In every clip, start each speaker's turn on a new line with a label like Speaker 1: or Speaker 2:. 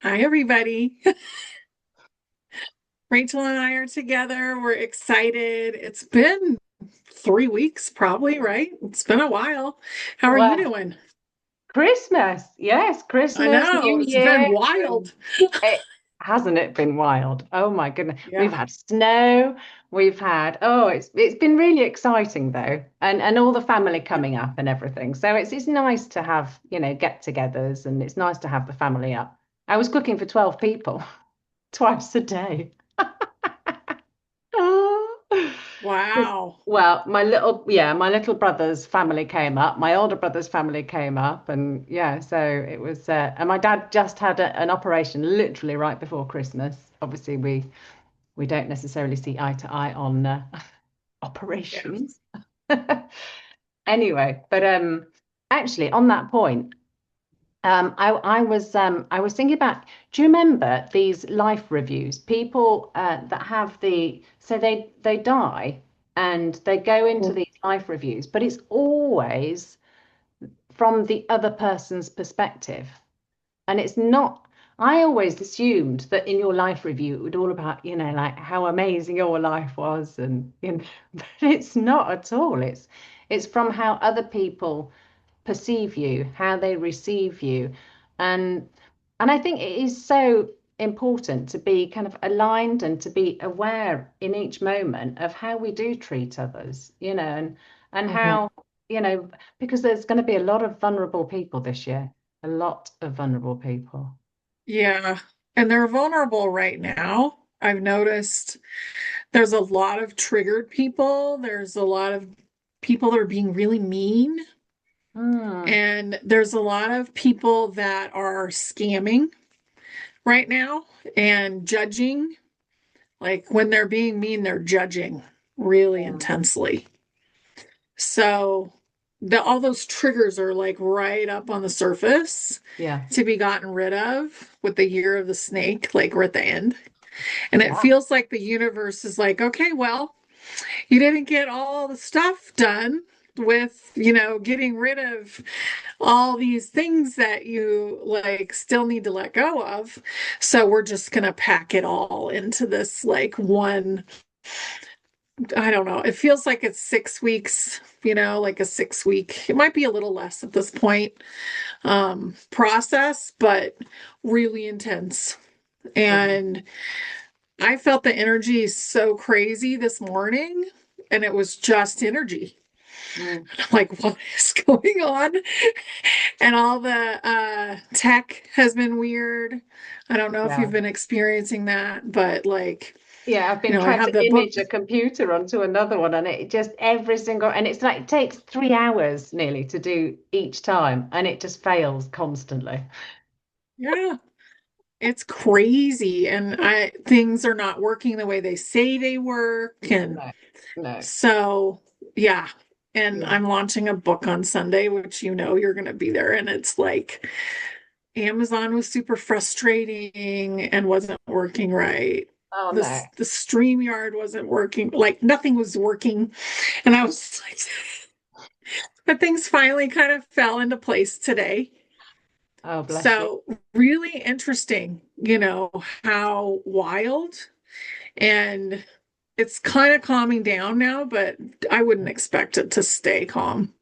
Speaker 1: Hi, everybody. Rachel and I are together. We're excited. It's been 3 weeks, probably, right? It's been a while. How are you
Speaker 2: Well,
Speaker 1: doing?
Speaker 2: Christmas, yes,
Speaker 1: I
Speaker 2: Christmas,
Speaker 1: know
Speaker 2: New
Speaker 1: it's been
Speaker 2: Year.
Speaker 1: wild.
Speaker 2: It hasn't it been wild? Oh my goodness. We've
Speaker 1: Yeah,
Speaker 2: had snow. We've had it's been really exciting though. And all the family
Speaker 1: yeah,
Speaker 2: coming up and everything. So it's nice to have, get-togethers and it's nice to have the family up. I was cooking for 12 people twice a day.
Speaker 1: wow.
Speaker 2: Well, my little brother's family came up, my older brother's family came up, and yeah, so it was, and my dad just had an operation literally right before Christmas. Obviously, we don't necessarily see eye to eye on
Speaker 1: Yeah.
Speaker 2: operations. Anyway, but actually, on that point, I was thinking about, do you remember these life reviews? People that have so they die and they go into these life reviews, but it's always from the other person's perspective. And it's not, I always assumed that in your life review it would all about, like how amazing your life was and but it's not at all. It's from how other people perceive you, how they receive you. And and I think it is so important to be kind of aligned and to be aware in each moment of how we do treat others, and
Speaker 1: Mhm.
Speaker 2: how, you know, because there's going to be a lot of vulnerable people this year, a lot of vulnerable people.
Speaker 1: Yeah. And they're vulnerable right now. I've noticed there's a lot of triggered people. There's a lot of people that are being really mean.
Speaker 2: Mm,
Speaker 1: And there's a lot of people that are scamming right now and judging. Like when they're being mean, they're judging really
Speaker 2: yeah,
Speaker 1: intensely. So all those triggers are like right up on the surface
Speaker 2: yeah,
Speaker 1: to be gotten rid of with the year of the snake, like we're at the end. And it
Speaker 2: yeah.
Speaker 1: feels like the universe is like, okay, well, you didn't get all the stuff done with, getting rid of all these things that you like still need to let go of. So we're just going to pack it all into this like one, I don't know. It feels like it's 6 weeks, like a 6 week, it might be a little less at this point, process, but really intense.
Speaker 2: Mm,
Speaker 1: And I felt the energy so crazy this morning, and it was just energy.
Speaker 2: mm,
Speaker 1: Like, what is going on? And all the tech has been weird. I don't know if you've
Speaker 2: yeah.
Speaker 1: been experiencing that, but like,
Speaker 2: Yeah, I've been
Speaker 1: I
Speaker 2: trying
Speaker 1: have
Speaker 2: to
Speaker 1: the book.
Speaker 2: image a computer onto another one, and it just and it's like it takes 3 hours nearly to do each time, and it just fails constantly.
Speaker 1: Yeah, it's crazy. And things are not working the way they say they work. And
Speaker 2: No, no.
Speaker 1: so, yeah. And
Speaker 2: Yeah.
Speaker 1: I'm launching a book on Sunday, which you're going to be there. And it's like Amazon was super frustrating and wasn't working right.
Speaker 2: Oh no.
Speaker 1: The StreamYard wasn't working, like nothing was working. And I was like, but things finally kind of fell into place today.
Speaker 2: Oh, bless you.
Speaker 1: So really interesting, how wild, and it's kind of calming down now, but I wouldn't expect it to stay calm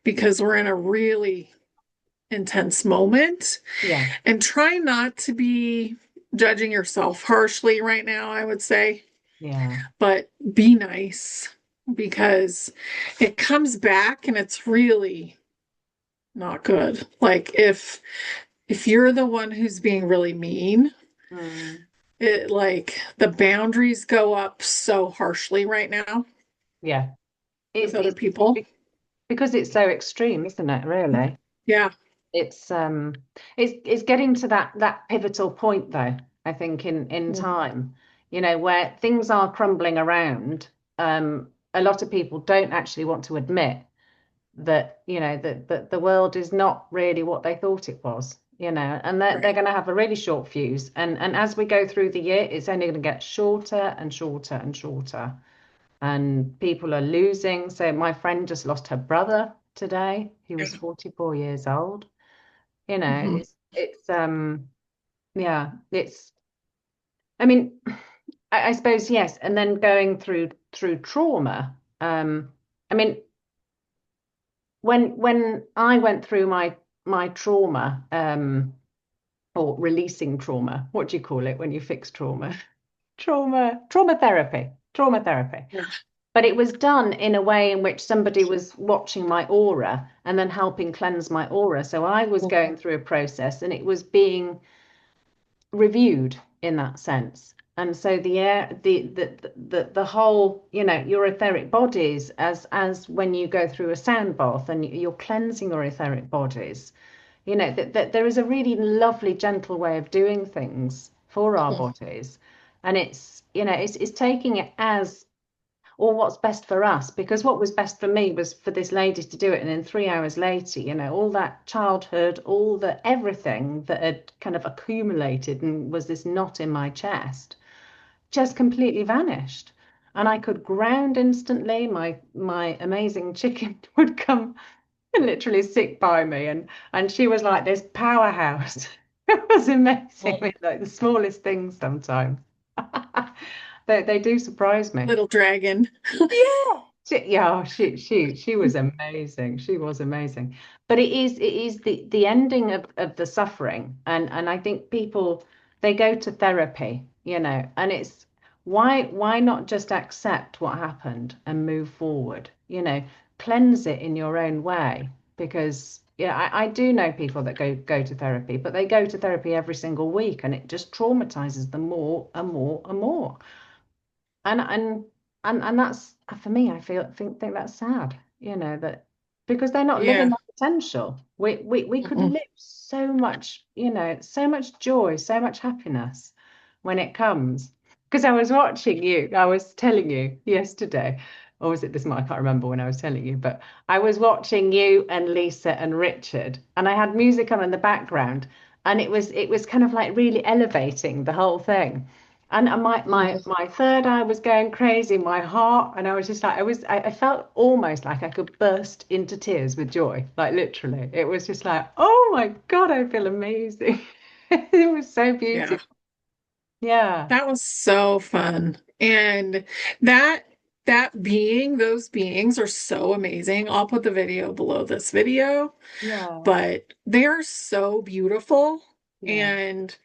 Speaker 1: because we're in a really intense moment,
Speaker 2: Yeah.
Speaker 1: and try not to be judging yourself harshly right now, I would say,
Speaker 2: Yeah.
Speaker 1: but be nice because it comes back and it's really not good. Like if you're the one who's being really mean,
Speaker 2: Mm,
Speaker 1: it like the boundaries go up so harshly right now
Speaker 2: yeah.
Speaker 1: with
Speaker 2: It's
Speaker 1: other
Speaker 2: it's
Speaker 1: people.
Speaker 2: be- because it's so extreme, isn't it, really?
Speaker 1: Yeah.
Speaker 2: It's it's getting to that pivotal point though, I think in time, where things are crumbling around. A lot of people don't actually want to admit that, that the world is not really what they thought it was, and they're
Speaker 1: Right.
Speaker 2: going to have a really short fuse. And as we go through the year, it's only going to get shorter and shorter and shorter. And people are losing. So my friend just lost her brother today. He
Speaker 1: Yeah.
Speaker 2: was 44 years old.
Speaker 1: Mhm.
Speaker 2: It's Yeah, I mean, I suppose yes, and then going through trauma. I mean, when I went through my trauma, or releasing trauma, what do you call it when you fix trauma? Trauma therapy.
Speaker 1: Yeah.
Speaker 2: But it was done in a way in which somebody was watching my aura and then helping cleanse my aura. So I was going through a process and it was being reviewed in that sense. And so the air, the whole, your etheric bodies, as when you go through a sound bath and you're cleansing your etheric bodies, that there is a really lovely, gentle way of doing things for our bodies. And it's taking it as or what's best for us, because what was best for me was for this lady to do it, and then 3 hours later, all that childhood, all the everything that had kind of accumulated and was this knot in my chest just completely vanished, and I could ground instantly. My amazing chicken would come and literally sit by me, and she was like this powerhouse. It was amazing with like the smallest things sometimes. They do surprise me.
Speaker 1: Little dragon.
Speaker 2: Yeah. She was amazing. She was amazing. But it is the ending of the suffering. And I think people they go to therapy, and it's why not just accept what happened and move forward, cleanse it in your own way. Because yeah, I do know people that go to therapy, but they go to therapy every single week and it just traumatizes them more and more and more and and and that's for me. I think that's sad, that because they're not living
Speaker 1: Yeah.
Speaker 2: their potential. We could
Speaker 1: Mm-mm.
Speaker 2: live so much, so much joy, so much happiness when it comes. Because I was watching you, I was telling you yesterday, or was it this month? I can't remember when I was telling you, but I was watching you and Lisa and Richard, and I had music on in the background, and it was kind of like really elevating the whole thing. And my third eye was going crazy, my heart, and I was just like, I felt almost like I could burst into tears with joy, like literally. It was just like, oh my God, I feel amazing. It was so
Speaker 1: Yeah.
Speaker 2: beautiful. Yeah,
Speaker 1: That was so fun. And that those beings are so amazing. I'll put the video below this video,
Speaker 2: yeah,
Speaker 1: but they are so beautiful.
Speaker 2: yeah.
Speaker 1: And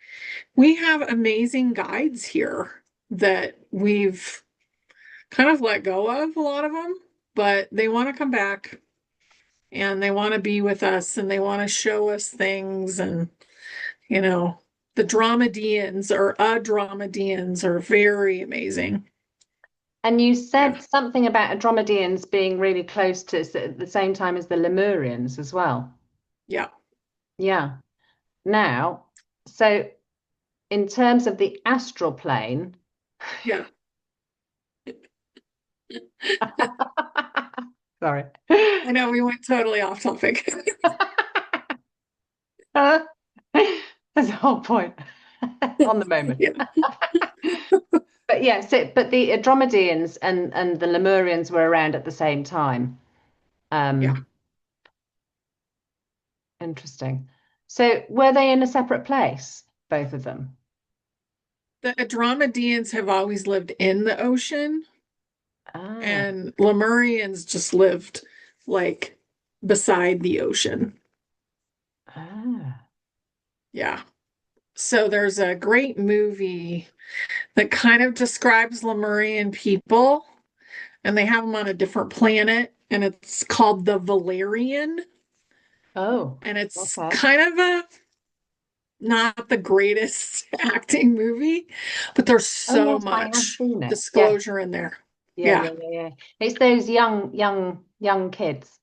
Speaker 1: we have amazing guides here that we've kind of let go of a lot of them, but they want to come back and they want to be with us and they want to show us things. And, you know, the Dramadians are very amazing.
Speaker 2: And you
Speaker 1: Yeah.
Speaker 2: said something about Andromedians being really close to at the same time as the Lemurians as well.
Speaker 1: Yeah.
Speaker 2: Yeah. Now, so in terms of the astral plane,
Speaker 1: Yeah.
Speaker 2: sorry.
Speaker 1: I know we went totally off topic.
Speaker 2: That's the whole point on the moment.
Speaker 1: Yeah.
Speaker 2: But yeah, but the Andromedians and the Lemurians were around at the same time.
Speaker 1: Yeah.
Speaker 2: Um, Interesting. So were they in a separate place, both of them?
Speaker 1: The Dramadians have always lived in the ocean,
Speaker 2: Ah,
Speaker 1: and Lemurians just lived like beside the ocean.
Speaker 2: ah.
Speaker 1: Yeah. So there's a great movie that kind of describes Lemurian people, and they have them on a different planet, and it's called The Valerian,
Speaker 2: Oh,
Speaker 1: and it's
Speaker 2: okay.
Speaker 1: kind of a not the greatest acting movie, but there's
Speaker 2: Oh
Speaker 1: so
Speaker 2: yes, I have
Speaker 1: much
Speaker 2: seen it. Yes.
Speaker 1: disclosure in there.
Speaker 2: Yeah,
Speaker 1: Yeah.
Speaker 2: yeah, yeah, yeah. It's those young kids.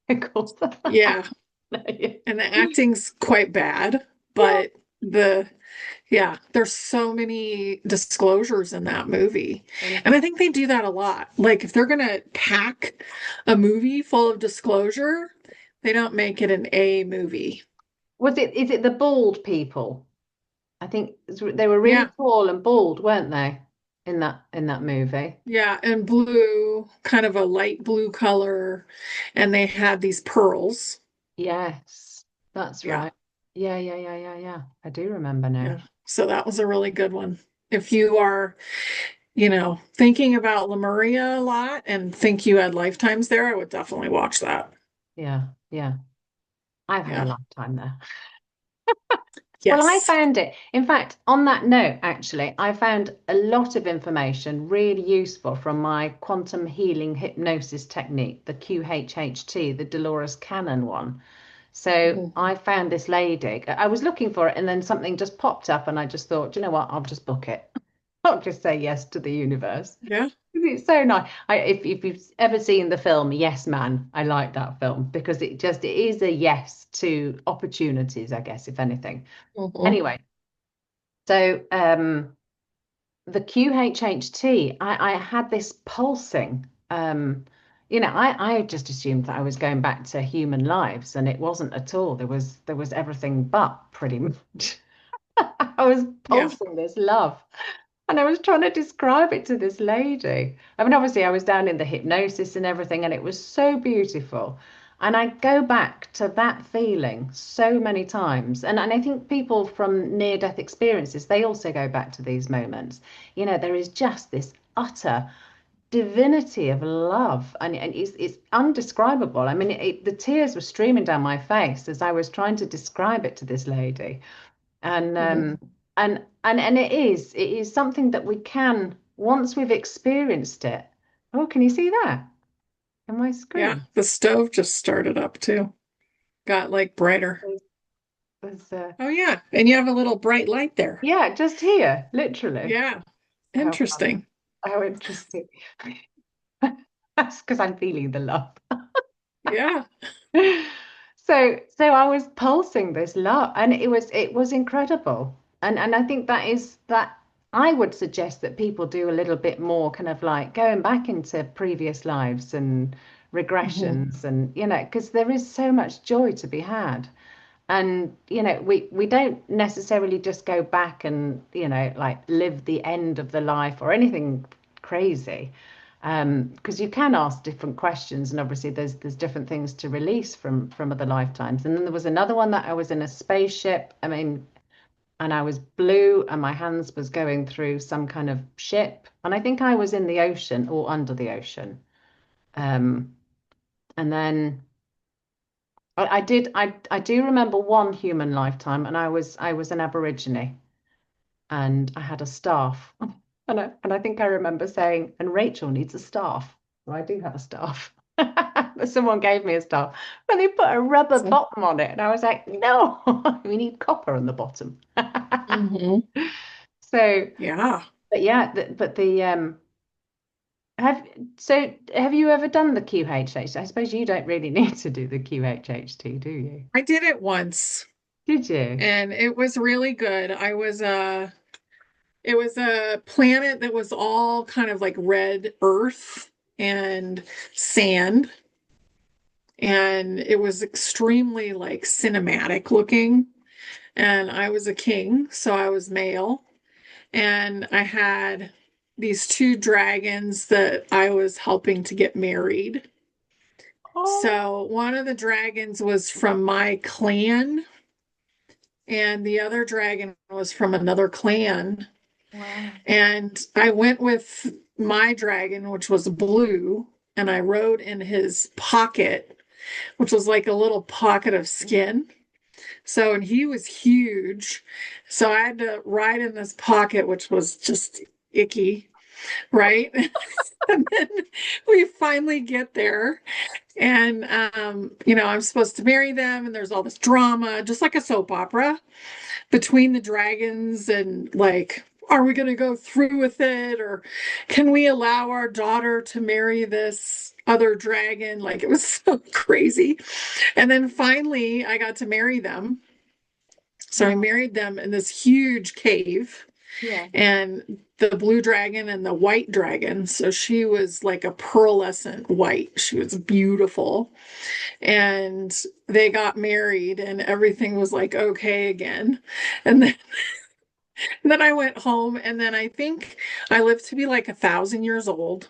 Speaker 2: Of course.
Speaker 1: Yeah.
Speaker 2: Yeah.
Speaker 1: And the acting's quite bad,
Speaker 2: Yeah.
Speaker 1: but there's so many disclosures in that movie. And I think they do that a lot. Like if they're gonna pack a movie full of disclosure, they don't make it an A movie.
Speaker 2: Is it the bald people? I think they were really
Speaker 1: Yeah.
Speaker 2: tall and bald, weren't they? In that movie.
Speaker 1: Yeah, and blue, kind of a light blue color, and they had these pearls.
Speaker 2: Yes, that's
Speaker 1: Yeah.
Speaker 2: right. Yeah. I do remember now.
Speaker 1: Yeah. So that was a really good one. If you are, thinking about Lemuria a lot and think you had lifetimes there, I would definitely watch that.
Speaker 2: Yeah. I've had a
Speaker 1: Yeah.
Speaker 2: lifetime there. Well, I
Speaker 1: Yes.
Speaker 2: found it. In fact, on that note, actually, I found a lot of information really useful from my quantum healing hypnosis technique, the QHHT, the Dolores Cannon one. So
Speaker 1: Mhm.
Speaker 2: I found this lady. I was looking for it, and then something just popped up, and I just thought, "Do you know what? I'll just book it. I'll just say yes to the universe."
Speaker 1: Yeah.
Speaker 2: It's so nice. If you've ever seen the film Yes Man, I like that film because it is a yes to opportunities, I guess, if anything.
Speaker 1: Mhm.
Speaker 2: Anyway, so the QHHT, I had this pulsing. I just assumed that I was going back to human lives, and it wasn't at all. There was everything but pretty much. I was
Speaker 1: Yeah.
Speaker 2: pulsing this love. And I was trying to describe it to this lady. I mean, obviously, I was down in the hypnosis and everything, and it was so beautiful. And I go back to that feeling so many times. And I think people from near-death experiences, they also go back to these moments. There is just this utter divinity of love, and it's undescribable. I mean, the tears were streaming down my face as I was trying to describe it to this lady and
Speaker 1: Mhm.
Speaker 2: it is something that we can once we've experienced it. Oh, can you see that on my
Speaker 1: Yeah.
Speaker 2: screen?
Speaker 1: The stove just started up too. Got like brighter.
Speaker 2: There's, there's
Speaker 1: Oh, yeah. And you have a little bright light there.
Speaker 2: yeah, just here, literally.
Speaker 1: Yeah.
Speaker 2: How fun.
Speaker 1: Interesting.
Speaker 2: How interesting. That's because I'm feeling the love.
Speaker 1: Yeah.
Speaker 2: So I was pulsing this love, and it was incredible. And I think that I would suggest that people do a little bit more kind of like going back into previous lives and
Speaker 1: Mhm.
Speaker 2: regressions, and because there is so much joy to be had. And we don't necessarily just go back and like live the end of the life or anything crazy, because you can ask different questions, and obviously there's different things to release from other lifetimes. And then there was another one that I was in a spaceship, I mean, and I was blue, and my hands was going through some kind of ship, and I think I was in the ocean or under the ocean. um and then I do remember one human lifetime, and I was an Aborigine, and I had a staff. And I think I remember saying, and Rachel needs a staff. So I do have a staff. Someone gave me a staff, but they put a rubber
Speaker 1: So,
Speaker 2: bottom on it, and I was like, no, we need copper on the bottom.
Speaker 1: mhm.
Speaker 2: So,
Speaker 1: Yeah.
Speaker 2: but yeah, but the have have you ever done the QHH? I suppose you don't really need to do the QHHT, do you?
Speaker 1: I did it once
Speaker 2: Did you?
Speaker 1: and it was really good. It was a planet that was all kind of like red earth and sand, and it was extremely like cinematic looking. And I was a king, so I was male, and I had these two dragons that I was helping to get married.
Speaker 2: Oh,
Speaker 1: So one of the dragons was from my clan, and the other dragon was from another clan.
Speaker 2: wow.
Speaker 1: And I went with my dragon, which was blue, and I rode in his pocket, which was like a little pocket of skin. So, and he was huge. So I had to ride in this pocket, which was just icky, right? And then we finally get there, and I'm supposed to marry them, and there's all this drama, just like a soap opera between the dragons, and like, are we going to go through with it, or can we allow our daughter to marry this other dragon? Like, it was so crazy. And then finally I got to marry them. So I
Speaker 2: Oh,
Speaker 1: married them in this huge cave,
Speaker 2: yeah.
Speaker 1: and the blue dragon and the white dragon. So she was like a pearlescent white. She was beautiful. And they got married, and everything was like okay again. And then I went home, and then I think I lived to be like 1,000 years old.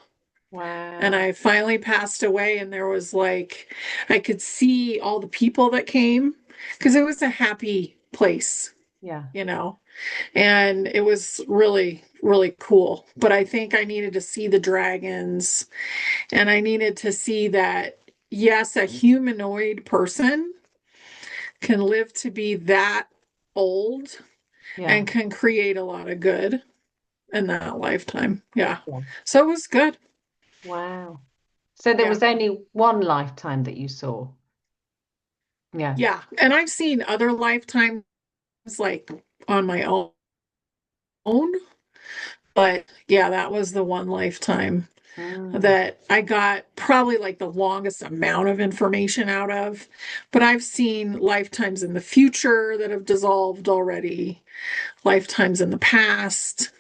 Speaker 1: And
Speaker 2: Wow.
Speaker 1: I finally passed away, and there was like, I could see all the people that came because it was a happy place,
Speaker 2: Yeah.
Speaker 1: you know, and it was really, really cool. But I think I needed to see the dragons and I needed to see that, yes, a humanoid person can live to be that old
Speaker 2: Yeah.
Speaker 1: and can create a lot of good in that lifetime. Yeah.
Speaker 2: Yeah.
Speaker 1: So it was good.
Speaker 2: Wow. So there
Speaker 1: Yeah.
Speaker 2: was only one lifetime that you saw. Yeah.
Speaker 1: Yeah. And I've seen other lifetimes like on my own, but yeah, that was the one lifetime
Speaker 2: Mm.
Speaker 1: that I got probably like the longest amount of information out of. But I've seen lifetimes in the future that have dissolved already, lifetimes in the past,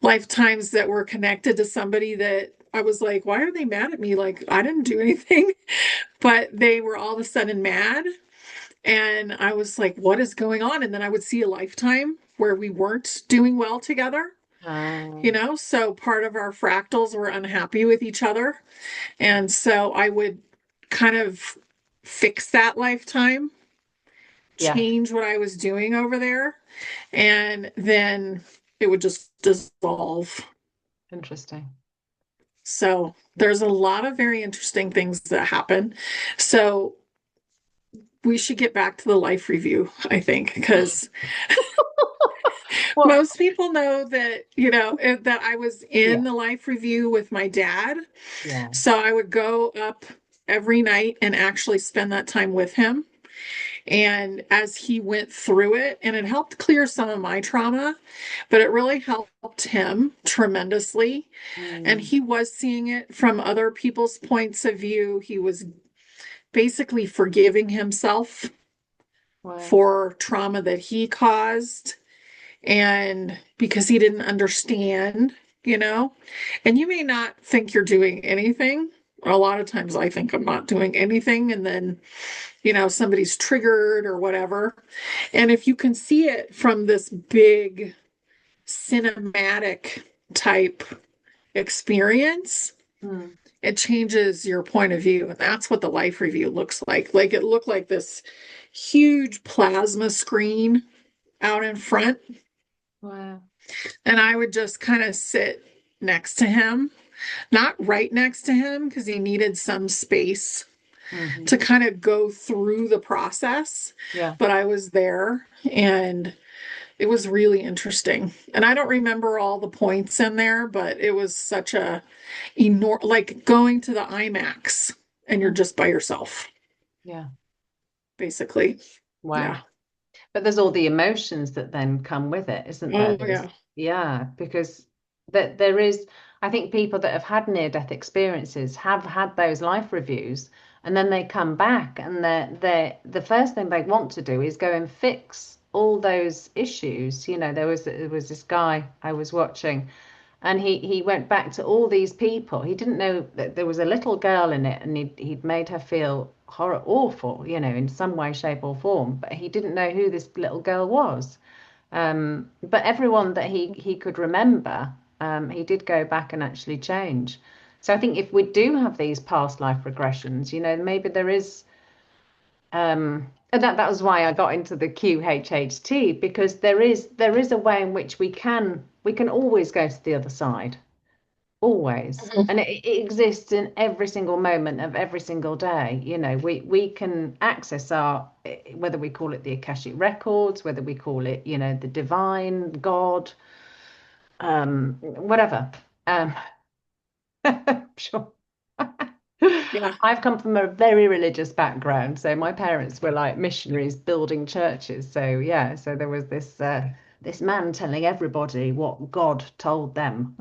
Speaker 1: lifetimes that were connected to somebody that I was like, why are they mad at me? Like, I didn't do anything, but they were all of a sudden mad. And I was like, what is going on? And then I would see a lifetime where we weren't doing well together,
Speaker 2: Ah,
Speaker 1: you know? So part of our fractals were unhappy with each other. And so I would kind of fix that lifetime,
Speaker 2: yeah.
Speaker 1: change what I was doing over there, and then it would just dissolve.
Speaker 2: Interesting.
Speaker 1: So there's a lot of very interesting things that happen. So we should get back to the life review, I think, because
Speaker 2: Well,
Speaker 1: most people know that, that I was
Speaker 2: yeah.
Speaker 1: in the life review with my dad.
Speaker 2: Yeah.
Speaker 1: So I would go up every night and actually spend that time with him. And as he went through it, and it helped clear some of my trauma, but it really helped him tremendously. And
Speaker 2: Mm.
Speaker 1: he was seeing it from other people's points of view. He was basically forgiving himself
Speaker 2: Wow.
Speaker 1: for trauma that he caused and because he didn't understand, you know. And you may not think you're doing anything. A lot of times I think I'm not doing anything, and then, somebody's triggered or whatever. And if you can see it from this big cinematic type experience,
Speaker 2: Mm.
Speaker 1: it changes your point of view. And that's what the life review looks like. Like it looked like this huge plasma screen out in front.
Speaker 2: Wow.
Speaker 1: And I would just kind of sit next to him, not right next to him because he needed some space
Speaker 2: Hmm.
Speaker 1: to kind of go through the process.
Speaker 2: Yeah.
Speaker 1: But I was there and it was really interesting. And I don't remember all the points in there, but it was such a like going to the IMAX and you're
Speaker 2: Mm.
Speaker 1: just by yourself,
Speaker 2: Yeah.
Speaker 1: basically.
Speaker 2: Wow.
Speaker 1: Yeah.
Speaker 2: But there's all the emotions that then come with it, isn't there?
Speaker 1: Oh,
Speaker 2: There's,
Speaker 1: yeah.
Speaker 2: yeah, because that there is, I think people that have had near-death experiences have had those life reviews, and then they come back, and they're the first thing they want to do is go and fix all those issues. There was this guy I was watching, and he went back to all these people. He didn't know that there was a little girl in it, and he'd made her feel awful, in some way, shape, or form. But he didn't know who this little girl was. But everyone that he could remember, he did go back and actually change. So I think if we do have these past life regressions, maybe there is. And that was why I got into the QHHT, because there is a way in which we can always go to the other side, always,
Speaker 1: Mhm.
Speaker 2: and it exists in every single moment of every single day. We can access our, whether we call it the Akashic records, whether we call it, the divine God, whatever. um sure.
Speaker 1: Yeah.
Speaker 2: I've come from a very religious background, so my parents were like missionaries building churches. So yeah, so there was this man telling everybody what God told them,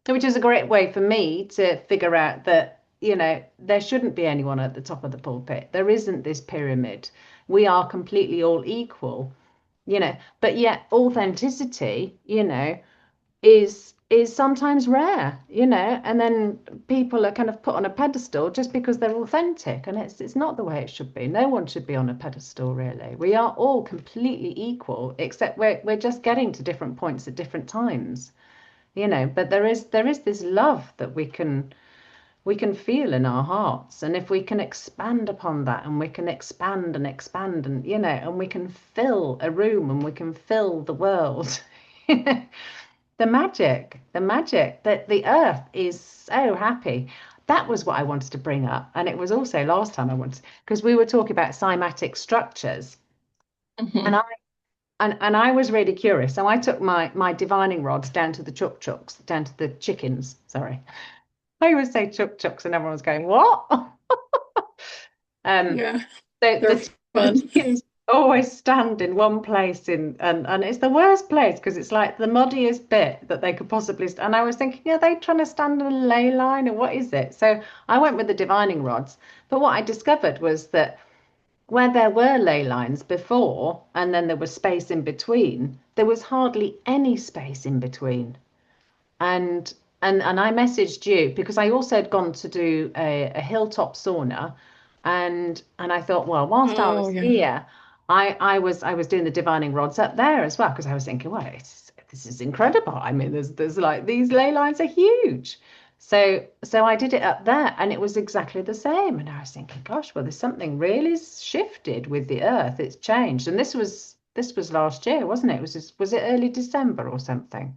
Speaker 2: which is a great way for me to figure out that, there shouldn't be anyone at the top of the pulpit. There isn't this pyramid. We are completely all equal, but yet authenticity, is sometimes rare, and then people are kind of put on a pedestal just because they're authentic, and it's not the way it should be. No one should be on a pedestal, really. We are all completely equal, except we're just getting to different points at different times, but there is this love that we can we can feel in our hearts. And if we can expand upon that and we can expand and, and we can fill a room and we can fill the world. The magic that the earth is so happy. That was what I wanted to bring up. And it was also last time I wanted, because we were talking about cymatic structures. And
Speaker 1: Mhm.
Speaker 2: I and I was really curious. So I took my divining rods down to the chuk chuks, down to the chickens. Sorry. I always say chuk chuks and everyone's going, what? Um,
Speaker 1: Yeah,
Speaker 2: so
Speaker 1: they're
Speaker 2: the
Speaker 1: fun.
Speaker 2: chickens always stand in one place and it's the worst place because it's like the muddiest bit that they could possibly and I was thinking, are they trying to stand in a ley line or what is it? So I went with the divining rods. But what I discovered was that where there were ley lines before and then there was space in between, there was hardly any space in between. And and I messaged you because I also had gone to do a hilltop sauna, and I thought, well, whilst I
Speaker 1: Oh
Speaker 2: was
Speaker 1: yeah.
Speaker 2: here, I was doing the divining rods up there as well because I was thinking, well, this is incredible. I mean, there's like these ley lines are huge. So I did it up there, and it was exactly the same. And I was thinking, gosh, well, there's something really shifted with the earth. It's changed, and this was last year, wasn't it? Was it early December or something?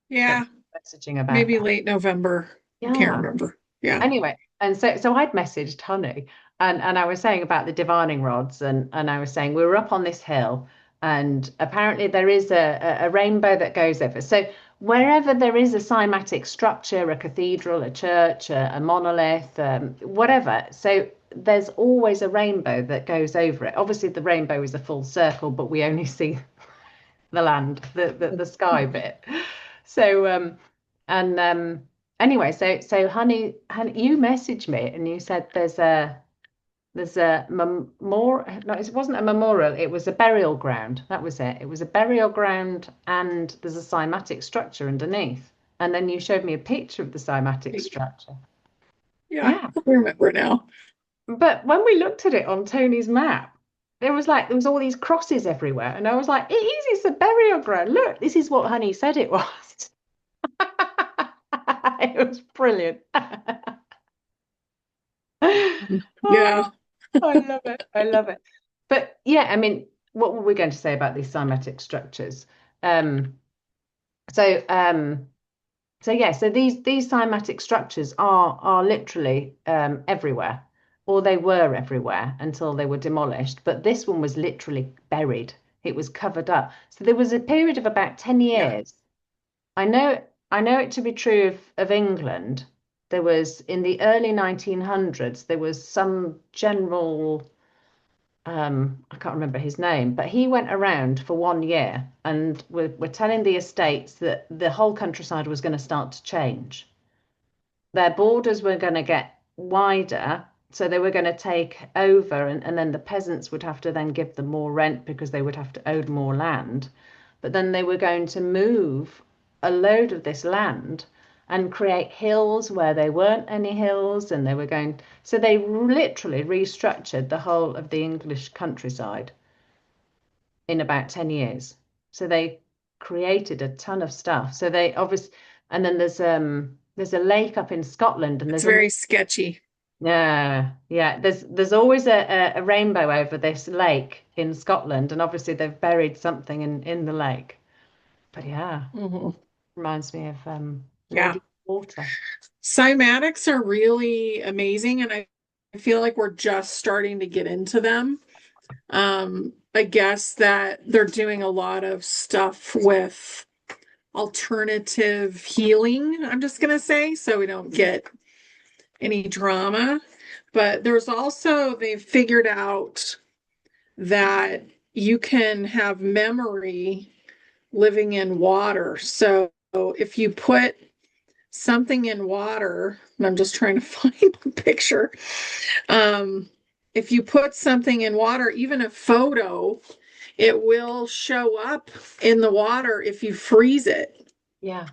Speaker 2: That
Speaker 1: Yeah,
Speaker 2: messaging about
Speaker 1: maybe
Speaker 2: that.
Speaker 1: late November. I can't
Speaker 2: Yeah.
Speaker 1: remember. Yeah.
Speaker 2: Anyway, and so I'd messaged Honey and I was saying about the divining rods and I was saying we were up on this hill and apparently there is a rainbow that goes over. So wherever there is a cymatic structure, a cathedral, a church, a monolith, whatever, so there's always a rainbow that goes over it. Obviously the rainbow is a full circle, but we only see the land, the sky bit. So and anyway, so honey, you messaged me and you said there's a memorial. No, it wasn't a memorial. It was a burial ground. That was it. It was a burial ground, and there's a cymatic structure underneath. And then you showed me a picture of the cymatic structure.
Speaker 1: Yeah,
Speaker 2: Yeah,
Speaker 1: I remember now.
Speaker 2: but when we looked at it on Tony's map, there was all these crosses everywhere, and I was like, it is. It's a burial ground. Look, this is what Honey said it was. It was brilliant.
Speaker 1: Yeah.
Speaker 2: Oh, I love it. I love it. But yeah, I mean, what were we going to say about these cymatic structures? Um, so so yeah, so these cymatic structures are literally everywhere, or they were everywhere until they were demolished. But this one was literally buried. It was covered up. So there was a period of about 10
Speaker 1: Yeah.
Speaker 2: years. I know it to be true of England. There was in the early 1900s, there was some general, I can't remember his name, but he went around for 1 year and we're telling the estates that the whole countryside was going to start to change. Their borders were going to get wider, so they were going to take over, and then the peasants would have to then give them more rent because they would have to own more land. But then they were going to move a load of this land and create hills where there weren't any hills, and they were going, so they literally restructured the whole of the English countryside in about 10 years. So they created a ton of stuff. So they obviously, and then there's a lake up in Scotland and
Speaker 1: It's
Speaker 2: there's a
Speaker 1: very sketchy.
Speaker 2: yeah, there's always a rainbow over this lake in Scotland and obviously they've buried something in the lake. But yeah,
Speaker 1: Mhm.
Speaker 2: reminds me of
Speaker 1: Yeah.
Speaker 2: Lady Water.
Speaker 1: Cymatics are really amazing, and I feel like we're just starting to get into them. I guess that they're doing a lot of stuff with alternative healing, I'm just gonna say, so we don't get any drama. But there's also, they've figured out that you can have memory living in water. So if you put something in water, and I'm just trying to find the picture. Um, if you put something in water, even a photo, it will show up in the water if you freeze it.
Speaker 2: Yeah.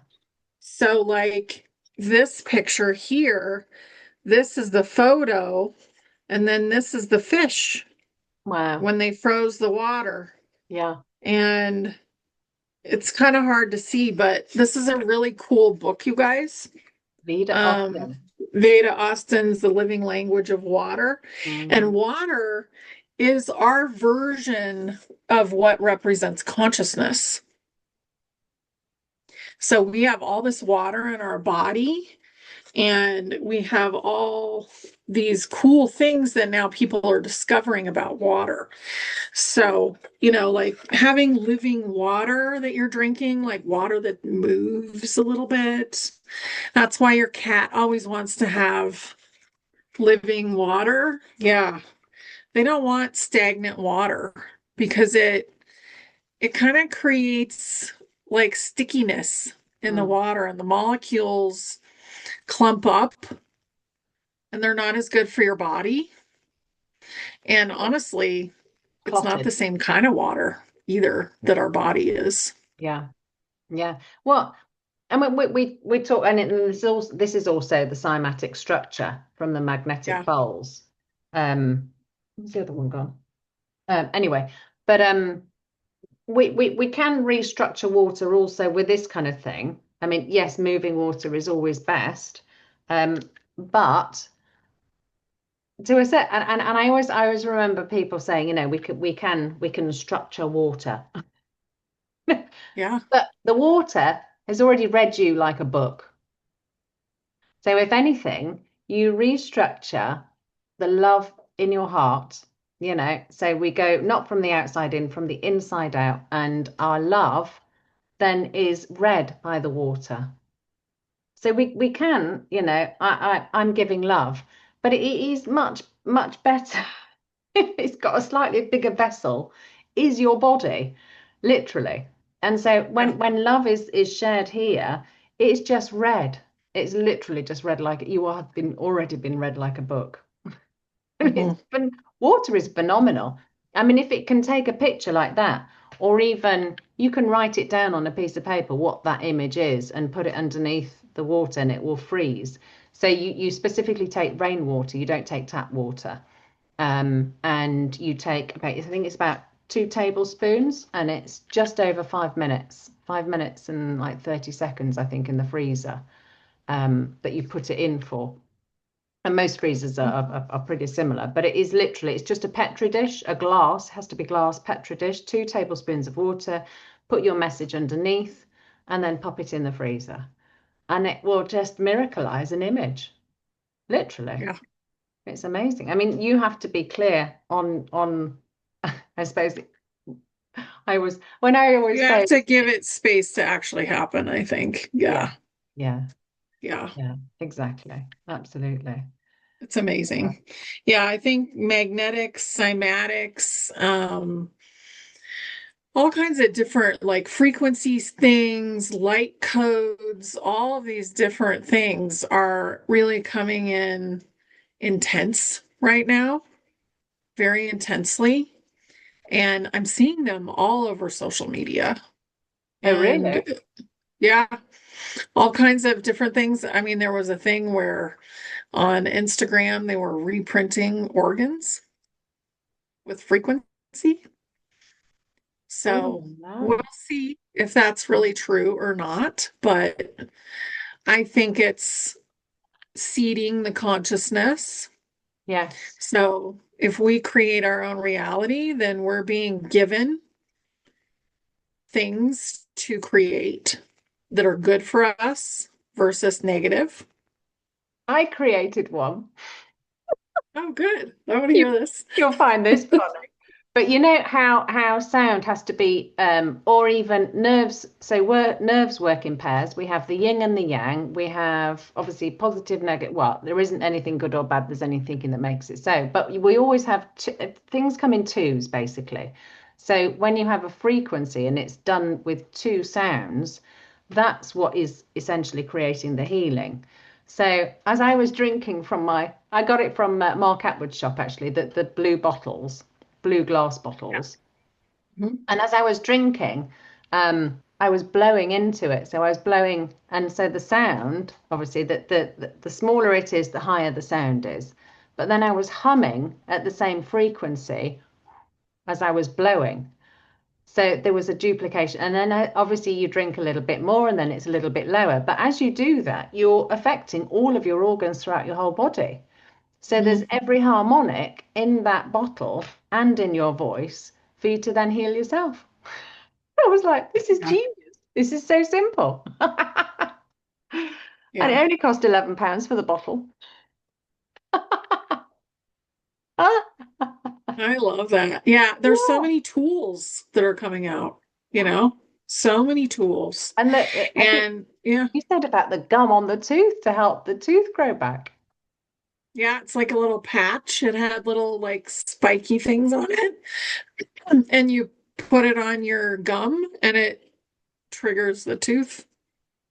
Speaker 1: So, like this picture here, this is the photo, and then this is the fish
Speaker 2: Wow.
Speaker 1: when they froze the water.
Speaker 2: Yeah.
Speaker 1: And it's kind of hard to see, but this is a really cool book, you guys.
Speaker 2: Read it
Speaker 1: Um,
Speaker 2: often.
Speaker 1: Veda Austin's The Living Language of Water.
Speaker 2: Mm,
Speaker 1: And water is our version of what represents consciousness. So we have all this water in our body, and we have all these cool things that now people are discovering about water. So, like having living water that you're drinking, like water that moves a little bit. That's why your cat always wants to have living water. Yeah. They don't want stagnant water because it kind of creates like stickiness in the
Speaker 2: mm.
Speaker 1: water, and the molecules clump up and they're not as good for your body. And honestly, it's not
Speaker 2: Clotted.
Speaker 1: the same kind of water either that our body is.
Speaker 2: Yeah. Yeah. Well, and we talk, and this is also the cymatic structure from the magnetic
Speaker 1: Yeah.
Speaker 2: poles. Where's the other one gone? Anyway, but we can restructure water also with this kind of thing. I mean, yes, moving water is always best, um, but to a set, and I always remember people saying, we can structure water,
Speaker 1: Yeah.
Speaker 2: but the water has already read you like a book. So if anything, you restructure the love in your heart, so we go not from the outside in, from the inside out, and our love then is read by the water. So we can, I'm giving love, but it is much, much better. It's got a slightly bigger vessel, is your body, literally. And so
Speaker 1: Yeah.
Speaker 2: when love is shared here, it's just read. It's literally just read like you have been already been read like a book.
Speaker 1: Hmm.
Speaker 2: It's been water is phenomenal. I mean, if it can take a picture like that, or even you can write it down on a piece of paper what that image is and put it underneath the water and it will freeze. So you specifically take rainwater, you don't take tap water. And you take about, I think it's about 2 tablespoons, and it's just over 5 minutes, 5 minutes and like 30 seconds, I think, in the freezer, that you put it in for. And most freezers are pretty similar, but it is literally, it's just a Petri dish, a glass, has to be glass Petri dish, 2 tablespoons of water, put your message underneath, and then pop it in the freezer. And it will just miracleize an image, literally.
Speaker 1: Yeah.
Speaker 2: It's amazing. I mean, you have to be clear on I suppose I always
Speaker 1: You have
Speaker 2: say,
Speaker 1: to give it space to actually happen, I think.
Speaker 2: yeah,
Speaker 1: Yeah.
Speaker 2: yeah,
Speaker 1: Yeah.
Speaker 2: yeah, exactly. Absolutely.
Speaker 1: It's
Speaker 2: Yeah.
Speaker 1: amazing. Yeah, I think magnetics, cymatics, all kinds of different like frequencies, things, light codes, all of these different things are really coming in intense right now, very intensely. And I'm seeing them all over social media.
Speaker 2: Oh,
Speaker 1: And
Speaker 2: really?
Speaker 1: yeah, all kinds of different things. I mean, there was a thing where on Instagram they were reprinting organs with frequency.
Speaker 2: Oh,
Speaker 1: So we'll
Speaker 2: no.
Speaker 1: see if that's really true or not. But I think it's seeding the consciousness.
Speaker 2: Yes.
Speaker 1: So if we create our own reality, then we're being given things to create that are good for us versus negative.
Speaker 2: I created one.
Speaker 1: Oh, good. I want to
Speaker 2: You
Speaker 1: hear this.
Speaker 2: you'll find this funny. But you know how sound has to be, or even nerves. So nerves work in pairs. We have the yin and the yang. We have obviously positive, negative. Well, there isn't anything good or bad. There's any thinking that makes it so. But we always have things come in twos, basically. So when you have a frequency and it's done with two sounds, that's what is essentially creating the healing. So as I was drinking from I got it from Mark Atwood's shop actually, the blue bottles, blue glass
Speaker 1: Yeah.
Speaker 2: bottles.
Speaker 1: Mhm.
Speaker 2: And as I was drinking, I was blowing into it. So I was blowing, and so the sound, obviously, the smaller it is, the higher the sound is. But then I was humming at the same frequency as I was blowing. So there was a duplication. And then obviously you drink a little bit more and then it's a little bit lower. But as you do that, you're affecting all of your organs throughout your whole body. So there's
Speaker 1: Mhm.
Speaker 2: every harmonic in that bottle and in your voice for you to then heal yourself. I was like, this is
Speaker 1: Yeah.
Speaker 2: genius. This is so simple. And it
Speaker 1: Yeah.
Speaker 2: only cost £11 for the bottle.
Speaker 1: I love that. Yeah, there's so
Speaker 2: Yeah.
Speaker 1: many tools that are coming out, you know, so many tools.
Speaker 2: And the, I think
Speaker 1: And yeah,
Speaker 2: you said about the gum on the tooth to help the tooth grow back.
Speaker 1: yeah, it's like a little patch. It had little like spiky things on it. And you put it on your gum and it triggers the tooth.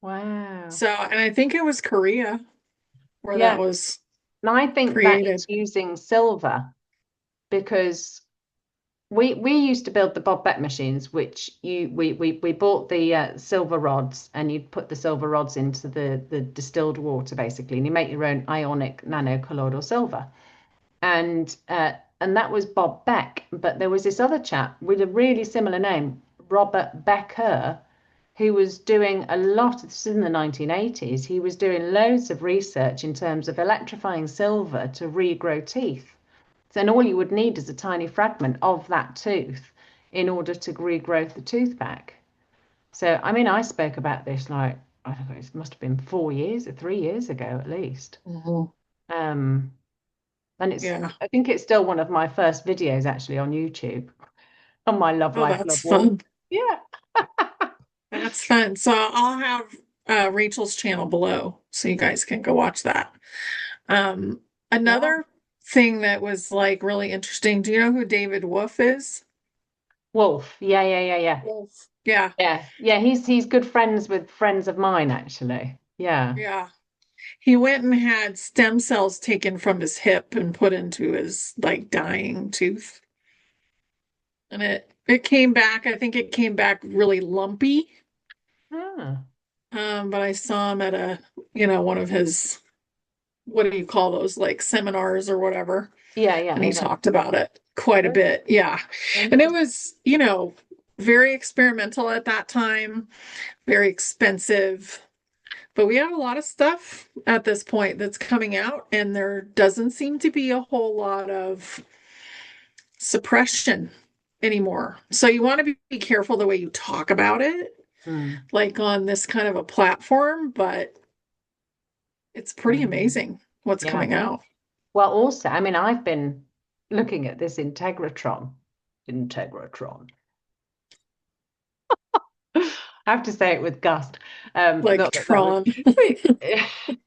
Speaker 2: Wow.
Speaker 1: So, and I think it was Korea where that
Speaker 2: Yeah.
Speaker 1: was
Speaker 2: And I think that is
Speaker 1: created.
Speaker 2: using silver because we used to build the Bob Beck machines, which we bought the silver rods and you put the silver rods into the distilled water basically, and you make your own ionic nano colloidal silver. And that was Bob Beck, but there was this other chap with a really similar name, Robert Becker, who was doing a lot, this is in the 1980s, he was doing loads of research in terms of electrifying silver to regrow teeth. Then all you would need is a tiny fragment of that tooth in order to regrow the tooth back. So, I mean, I spoke about this like, I don't know, it must have been 4 years or 3 years ago at least.
Speaker 1: Mhm.
Speaker 2: Um, and
Speaker 1: Yeah.
Speaker 2: I think it's still one of my first videos actually on YouTube on my Love
Speaker 1: Oh,
Speaker 2: Life
Speaker 1: that's
Speaker 2: Love Walk.
Speaker 1: fun.
Speaker 2: Yeah.
Speaker 1: That's fun. So I'll have Rachel's channel below so you guys can go watch that. Um,
Speaker 2: Yeah.
Speaker 1: Another thing that was like really interesting. Do you know who David Wolf is?
Speaker 2: Wolf. Yeah, yeah, yeah, yeah.
Speaker 1: Wolf. Yeah.
Speaker 2: Yeah. Yeah, he's good friends with friends of mine actually. Yeah.
Speaker 1: Yeah. He went and had stem cells taken from his hip and put into his like dying tooth. And it came back, I think it came back really lumpy.
Speaker 2: Ah.
Speaker 1: But I saw him at one of his, what do you call those, like seminars or whatever.
Speaker 2: Yeah, yeah,
Speaker 1: And he
Speaker 2: event.
Speaker 1: talked about it quite a bit. Yeah. And it
Speaker 2: Interesting.
Speaker 1: was, very experimental at that time, very expensive. But we have a lot of stuff at this point that's coming out, and there doesn't seem to be a whole lot of suppression anymore. So you want to be careful the way you talk about it,
Speaker 2: Mm.
Speaker 1: like on this kind of a platform, but it's pretty
Speaker 2: Mm.
Speaker 1: amazing what's
Speaker 2: Yeah.
Speaker 1: coming out.
Speaker 2: Well, also, I mean, I've been looking at this Integratron. I have to say it with gust.
Speaker 1: Like
Speaker 2: Not that that was
Speaker 1: Tron.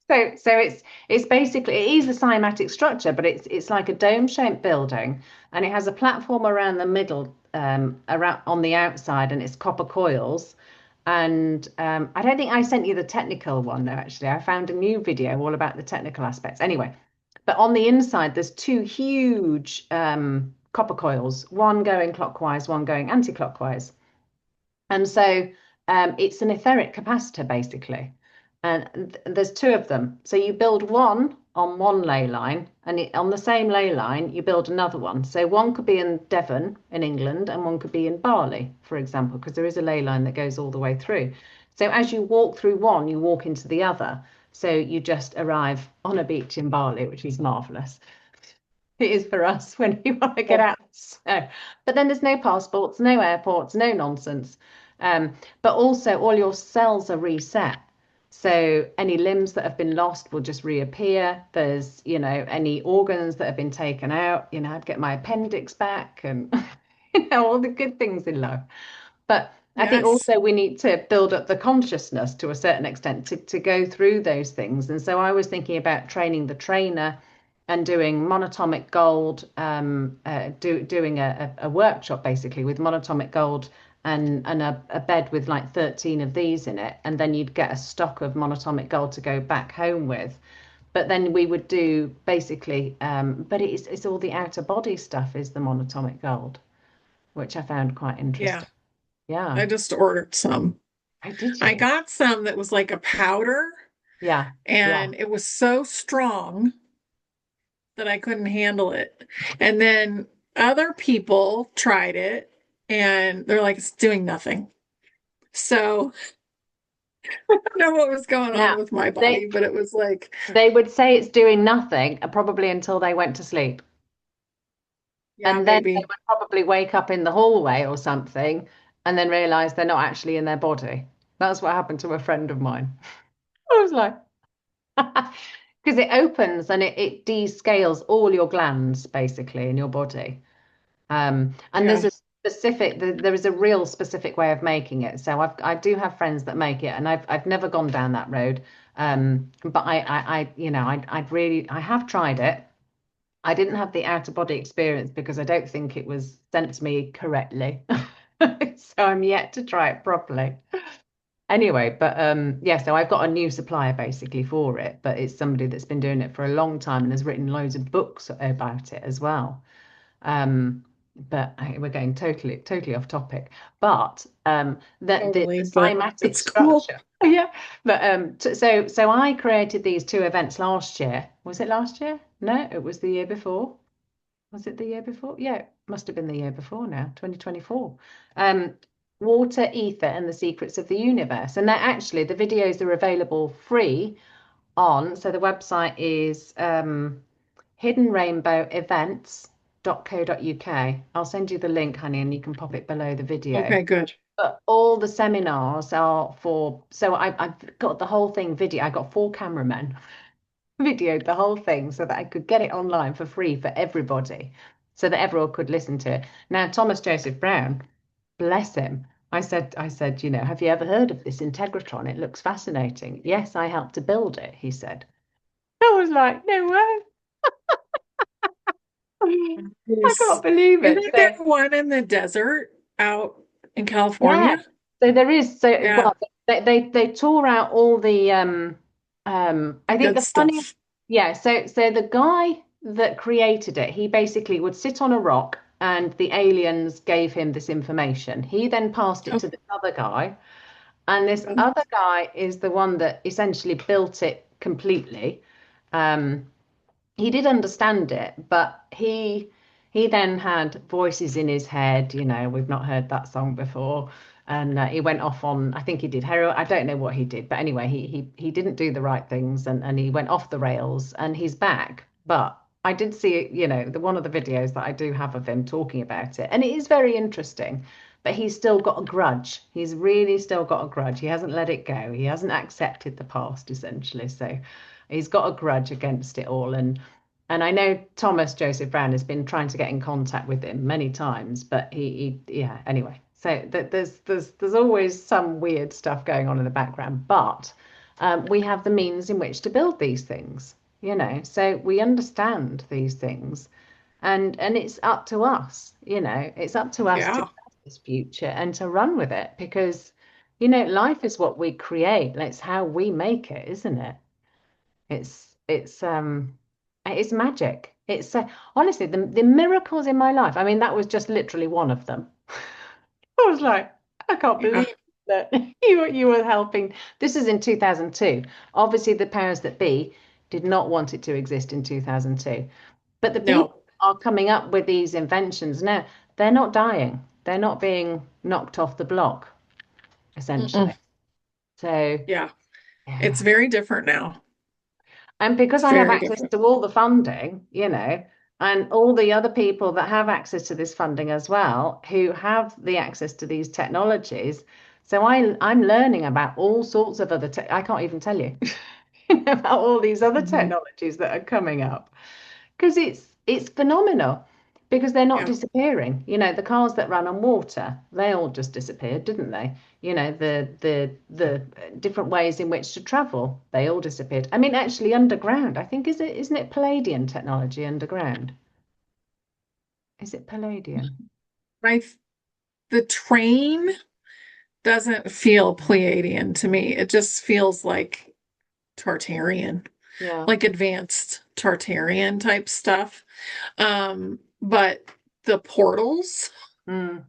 Speaker 2: so it's basically it is a cymatic structure, but it's like a dome-shaped building, and it has a platform around the middle, around on the outside, and it's copper coils. And I don't think I sent you the technical one though, actually. I found a new video all about the technical aspects. Anyway, but on the inside, there's two huge copper coils, one going clockwise, one going anti-clockwise. And so it's an etheric capacitor basically. And there's two of them. So you build one on one ley line, and on the same ley line, you build another one. So one could be in Devon in England, and one could be in Bali, for example, because there is a ley line that goes all the way through. So as you walk through one, you walk into the other. So you just arrive on a beach in Bali, which is marvelous. It is for us when you want to get out. So, but then there's no passports, no airports, no nonsense. But also all your cells are reset. So any limbs that have been lost will just reappear. There's, any organs that have been taken out, I'd get my appendix back and, all the good things in life. But I think
Speaker 1: Yes.
Speaker 2: also we need to build up the consciousness to a certain extent to go through those things. And so I was thinking about training the trainer and doing monatomic gold, doing a workshop basically with monatomic gold and a bed with like 13 of these in it. And then you'd get a stock of monatomic gold to go back home with. But then we would do basically, but it's all the outer body stuff is the monatomic gold, which I found quite
Speaker 1: Yeah.
Speaker 2: interesting. Yeah.
Speaker 1: I just ordered some.
Speaker 2: I did
Speaker 1: I
Speaker 2: you?
Speaker 1: got some that was like a powder,
Speaker 2: Yeah. Yeah.
Speaker 1: and it was so strong that I couldn't handle it. And then other people tried it and they're like, it's doing nothing. So I don't know what was going on
Speaker 2: Now,
Speaker 1: with my body,
Speaker 2: they
Speaker 1: but it was like,
Speaker 2: they would say it's doing nothing, probably until they went to sleep.
Speaker 1: yeah,
Speaker 2: And then they
Speaker 1: maybe.
Speaker 2: would probably wake up in the hallway or something and then realize they're not actually in their body. That's what happened to a friend of mine. I was like, because it opens and it descales all your glands basically in your body. And
Speaker 1: Yeah.
Speaker 2: there's a there is a real specific way of making it. So I do have friends that make it, and I've never gone down that road. But you know, I'd really, I have tried it. I didn't have the out of body experience because I don't think it was sent to me correctly. So I'm yet to try it properly. Anyway, but yeah, so I've got a new supplier basically for it, but it's somebody that's been doing it for a long time and has written loads of books about it as well. Um, but we're going totally off topic. But the
Speaker 1: Totally, but
Speaker 2: cymatic
Speaker 1: it's cool.
Speaker 2: structure, yeah. But so I created these two events last year. Was it last year? No, it was the year before. Was it the year before? Yeah, it must have been the year before now, 2024. Um, Water, Ether, and the Secrets of the Universe. And they're actually the videos are available free on. So the website is hiddenrainbowevents.co.uk. I'll send you the link, honey, and you can pop it below the video.
Speaker 1: Okay, good.
Speaker 2: But all the seminars are for, so I've got the whole thing video. I got four cameramen videoed the whole thing so that I could get it online for free for everybody, so that everyone could listen to it. Now, Thomas Joseph Brown, bless him. I said, you know, have you ever heard of this Integratron? It looks fascinating. Yes, I helped to build it, he said. I was like, no way. I can't
Speaker 1: Yes.
Speaker 2: believe it.
Speaker 1: Isn't there
Speaker 2: So
Speaker 1: one in the desert out in
Speaker 2: yeah,
Speaker 1: California?
Speaker 2: so there is so
Speaker 1: Yeah,
Speaker 2: well they tore out all the
Speaker 1: the
Speaker 2: I think
Speaker 1: good
Speaker 2: the funny
Speaker 1: stuff.
Speaker 2: yeah, so the guy that created it, he basically would sit on a rock and the aliens gave him this information. He then passed it
Speaker 1: Oh,
Speaker 2: to this other guy, and this
Speaker 1: yeah.
Speaker 2: other guy is the one that essentially built it completely. Um, he did understand it, but he then had voices in his head. You know, we've not heard that song before, and he went off on. I think he did heroin. I don't know what he did, but anyway, he didn't do the right things, and he went off the rails, and he's back. But I did see, you know, the one of the videos that I do have of him talking about it, and it is very interesting. But he's still got a grudge. He's really still got a grudge. He hasn't let it go. He hasn't accepted the past, essentially. So he's got a grudge against it all, and I know Thomas Joseph Brown has been trying to get in contact with him many times, but he yeah, anyway. So there's always some weird stuff going on in the background, but we have the means in which to build these things, you know. So we understand these things, and it's up to us, you know. It's up to us to
Speaker 1: Yeah,
Speaker 2: build this future and to run with it because, you know, life is what we create. It's how we make it, isn't it? It's magic. It's honestly the miracles in my life. I mean, that was just literally one of them. I was like, I can't
Speaker 1: yeah.
Speaker 2: believe that you were helping. This is in 2002. Obviously, the powers that be did not want it to exist in 2002. But the people
Speaker 1: No.
Speaker 2: are coming up with these inventions now. They're not dying. They're not being knocked off the block,
Speaker 1: Mm-mm.
Speaker 2: essentially. So,
Speaker 1: Yeah, it's
Speaker 2: yeah.
Speaker 1: very different now.
Speaker 2: And because
Speaker 1: It's
Speaker 2: I have
Speaker 1: very
Speaker 2: access
Speaker 1: different.
Speaker 2: to all the funding, you know, and all the other people that have access to this funding as well, who have the access to these technologies. So I'm learning about all sorts of other I can't even tell you, about all these other
Speaker 1: Mhm.
Speaker 2: technologies that are coming up because it's phenomenal because they're not
Speaker 1: Yeah.
Speaker 2: disappearing. You know, the cars that run on water, they all just disappeared, didn't they? You know, the different ways in which to travel, they all disappeared. I mean, actually, underground, I think isn't it Palladian technology underground? Is it Palladian?
Speaker 1: My the train doesn't feel Pleiadian to me. It just feels like Tartarian,
Speaker 2: Yeah.
Speaker 1: like advanced Tartarian type stuff. But the portals,
Speaker 2: Mm,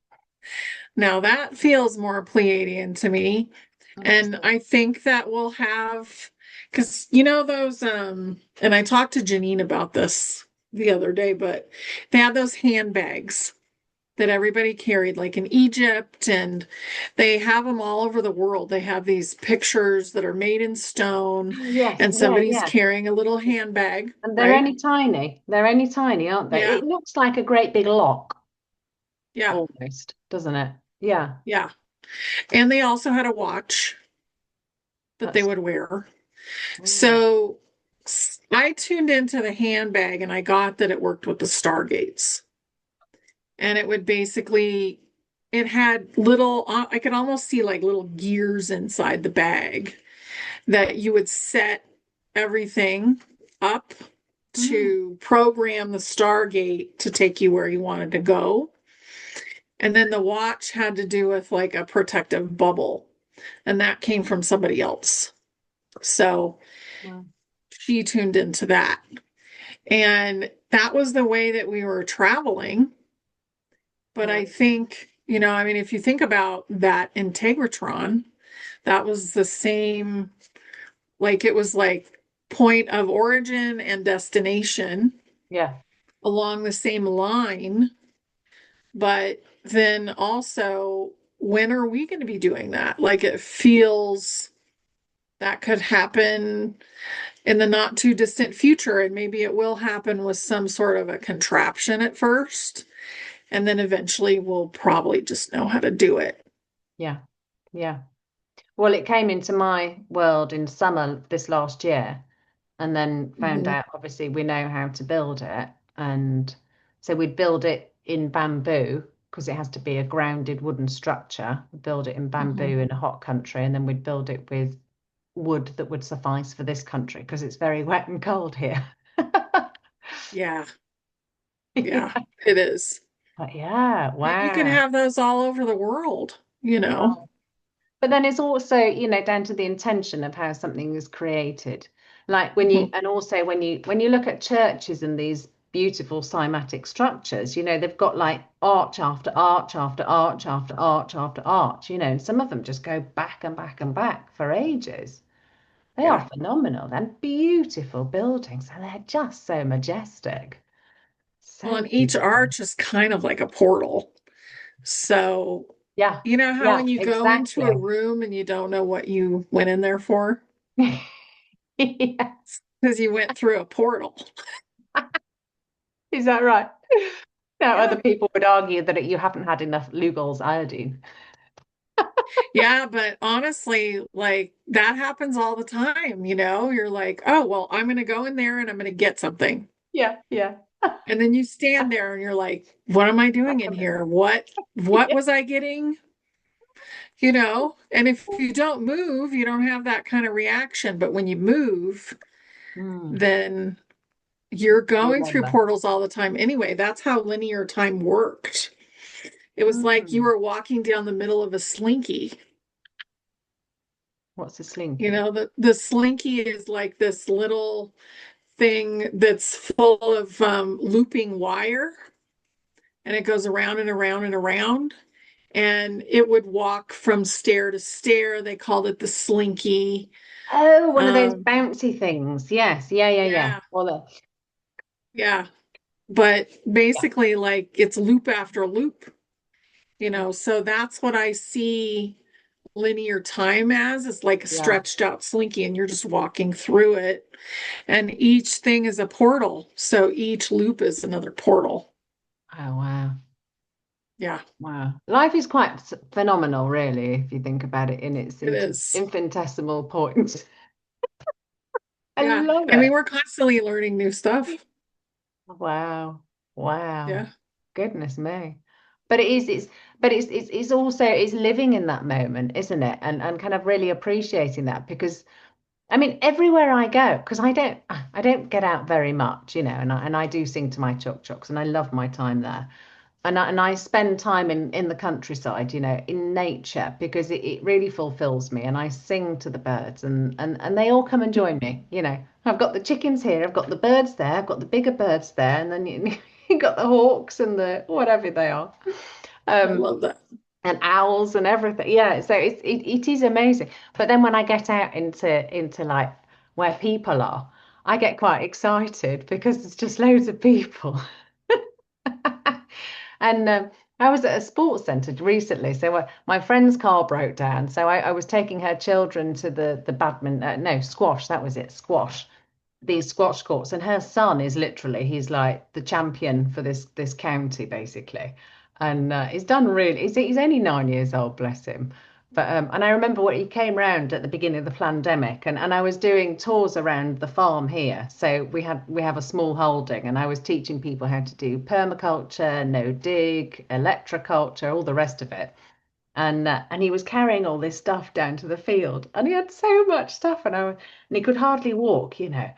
Speaker 1: now that feels more Pleiadian to me. And
Speaker 2: interesting.
Speaker 1: I think that we'll have, because you know those, and I talked to Janine about this the other day, but they have those handbags. that everybody carried, like in Egypt, and they have them all over the world. They have these pictures that are made in stone,
Speaker 2: Oh, yes,
Speaker 1: and
Speaker 2: yeah,
Speaker 1: somebody's
Speaker 2: yeah.
Speaker 1: carrying a little handbag,
Speaker 2: And they're
Speaker 1: right?
Speaker 2: only tiny. They're only tiny, aren't they?
Speaker 1: Yeah,
Speaker 2: It looks like a great big lock,
Speaker 1: yeah,
Speaker 2: almost, doesn't it? Yeah,
Speaker 1: yeah. And they also had a watch that they
Speaker 2: that's
Speaker 1: would wear.
Speaker 2: mm,
Speaker 1: So I tuned into the handbag and I got that it worked with the Stargates. And it would basically, it had little, I could almost see like little gears inside the bag that you would set everything up
Speaker 2: mm,
Speaker 1: to program the Stargate to take you where you wanted to go. And then the watch had to do with like a protective bubble, and that came from somebody else. So
Speaker 2: mm,
Speaker 1: she tuned into that. And that was the way that we were traveling. But
Speaker 2: yeah,
Speaker 1: I think, I mean, if you think about that Integratron, that was the same, like it was like point of origin and destination
Speaker 2: yeah,
Speaker 1: along the same line. But then also, when are we going to be doing that? Like it feels that could happen in the not too distant future. And maybe it will happen with some sort of a contraption at first. And then eventually we'll probably just know how to do it.
Speaker 2: yeah, yeah. Well, it came into my world in summer this last year, and then found
Speaker 1: Mhm.
Speaker 2: out obviously we know how to build it. And so we'd build it in bamboo because it has to be a grounded wooden structure. We'd build it in
Speaker 1: Mhm.
Speaker 2: bamboo in a hot country, and then we'd build it with wood that would suffice for this country because it's very wet and cold here.
Speaker 1: Yeah. Yeah,
Speaker 2: Yeah.
Speaker 1: it is.
Speaker 2: But yeah,
Speaker 1: But you can
Speaker 2: wow.
Speaker 1: have those all over the world, you know.
Speaker 2: Wow. But then it's also, down to the intention of how something is created. Like when you,
Speaker 1: Mhm.
Speaker 2: and also when you look at churches and these beautiful cymatic structures, they've got like arch after arch after arch after arch after arch, and some of them just go back and back and back for ages. They are
Speaker 1: Yeah.
Speaker 2: phenomenal. They're beautiful buildings and they're just so majestic.
Speaker 1: Well,
Speaker 2: So
Speaker 1: and each
Speaker 2: beautiful.
Speaker 1: arch is kind of like a portal. So,
Speaker 2: Yeah,
Speaker 1: you know how
Speaker 2: yeah,
Speaker 1: when you go into a
Speaker 2: exactly.
Speaker 1: room and you don't know what you went in there for?
Speaker 2: Yeah.
Speaker 1: Because you went through a portal.
Speaker 2: Is that right? Now,
Speaker 1: Yeah.
Speaker 2: other people would argue that you haven't had enough Lugol's iodine.
Speaker 1: Yeah, but honestly, like that happens all the time, you know? You're like, oh, well, I'm going to go in there and I'm going to get something.
Speaker 2: Yeah, yeah.
Speaker 1: And then you stand there and you're like, what am I doing in here? What
Speaker 2: Yeah.
Speaker 1: was I getting? And if you don't move, you don't have that kind of reaction. But when you move,
Speaker 2: Mm,
Speaker 1: then you're
Speaker 2: you
Speaker 1: going through
Speaker 2: remember.
Speaker 1: portals all the time anyway. That's how linear time worked. It was like you
Speaker 2: Mm.
Speaker 1: were walking down the middle of a slinky.
Speaker 2: What's a slinky?
Speaker 1: The slinky is like this little thing that's full of looping wire, and it goes around and around and around. And it would walk from stair to stair. They called it the slinky.
Speaker 2: Oh, one of those
Speaker 1: Um,
Speaker 2: bouncy things. Yes. Yeah, yeah, yeah.
Speaker 1: yeah,
Speaker 2: Well,
Speaker 1: yeah. But
Speaker 2: yeah,
Speaker 1: basically, like it's loop after loop, so that's what I see linear time as. It's like a
Speaker 2: yeah.
Speaker 1: stretched out slinky, and you're just walking through it. And each thing is a portal. So each loop is another portal.
Speaker 2: Oh, wow.
Speaker 1: Yeah,
Speaker 2: Wow. Life is quite phenomenal, really, if you think about it in its
Speaker 1: it is.
Speaker 2: infinitesimal points. I
Speaker 1: Yeah.
Speaker 2: love
Speaker 1: I mean,
Speaker 2: it.
Speaker 1: we're constantly learning new stuff.
Speaker 2: Wow. Wow.
Speaker 1: Yeah,
Speaker 2: Goodness me. But it's also it's living in that moment, isn't it? And kind of really appreciating that because I mean everywhere I go, because I don't get out very much, and I do sing to my chok choks and I love my time there. And I spend time in the countryside, in nature, because it really fulfills me. And I sing to the birds, and they all come and join me. I've got the chickens here, I've got the birds there, I've got the bigger birds there, and then you got the hawks and the whatever they are,
Speaker 1: I
Speaker 2: um,
Speaker 1: love that.
Speaker 2: and owls and everything. Yeah, so it is amazing. But then when I get out into like where people are, I get quite excited because there's just loads of people. And I was at a sports centre recently, so my friend's car broke down. So I was taking her children to the badminton, no, squash, that was it, squash, these squash courts, and her son is literally he's like the champion for this county basically, and he's done really. He's only 9 years old, bless him. But and I remember when he came round at the beginning of the pandemic, and I was doing tours around the farm here. So we have a small holding, and I was teaching people how to do permaculture, no dig, electroculture, all the rest of it. And he was carrying all this stuff down to the field, and he had so much stuff, and he could hardly walk, you know.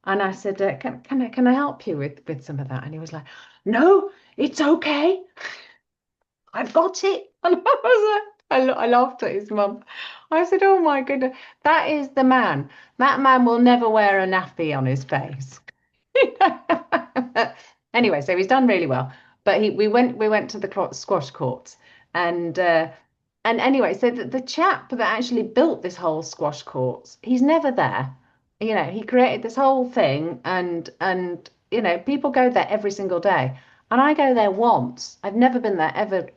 Speaker 2: And I said, can I help you with some of that? And he was like, no, it's okay. I've got it. And I was like, I laughed at his mum. I said, oh my goodness, that is the man. That man will never wear a nappy on his face. Anyway, so he's done really well. But we went to the squash courts, and and anyway, so the chap that actually built this whole squash courts, he's never there. You know, he created this whole thing, and you know, people go there every single day. And I go there once. I've never been there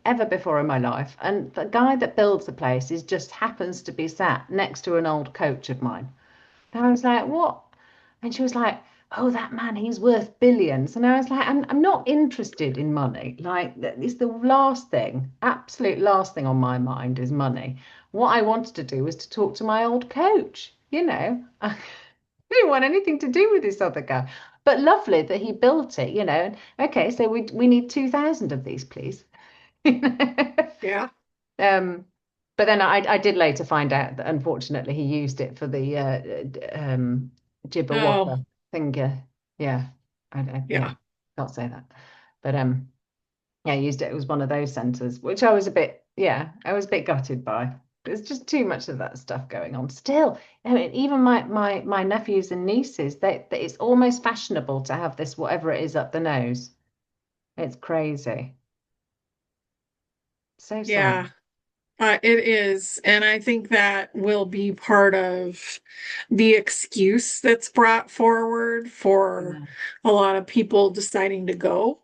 Speaker 2: ever before in my life. And the guy that builds the place is just happens to be sat next to an old coach of mine. And I was like, what? And she was like, oh, that man, he's worth billions. And I was like, I'm not interested in money. Like, it's the last thing, absolute last thing on my mind is money. What I wanted to do was to talk to my old coach, you know. I didn't want anything to do with this other guy. But lovely that he built it, you know. And okay, so we need 2,000 of these, please.
Speaker 1: Yeah.
Speaker 2: Um, but then I did later find out that unfortunately he used it for the
Speaker 1: Oh,
Speaker 2: Jibber thing. Yeah, yeah,
Speaker 1: yeah.
Speaker 2: can't say that. But yeah, he used it. It was one of those centers, which I was a bit, yeah, I was a bit gutted by. There's just too much of that stuff going on. Still, I mean, even my nephews and nieces, it's almost fashionable to have this whatever it is up the nose. It's crazy. So sad.
Speaker 1: Yeah. It is. And I think that will be part of the excuse that's brought forward for
Speaker 2: Yeah.
Speaker 1: a lot of people deciding to go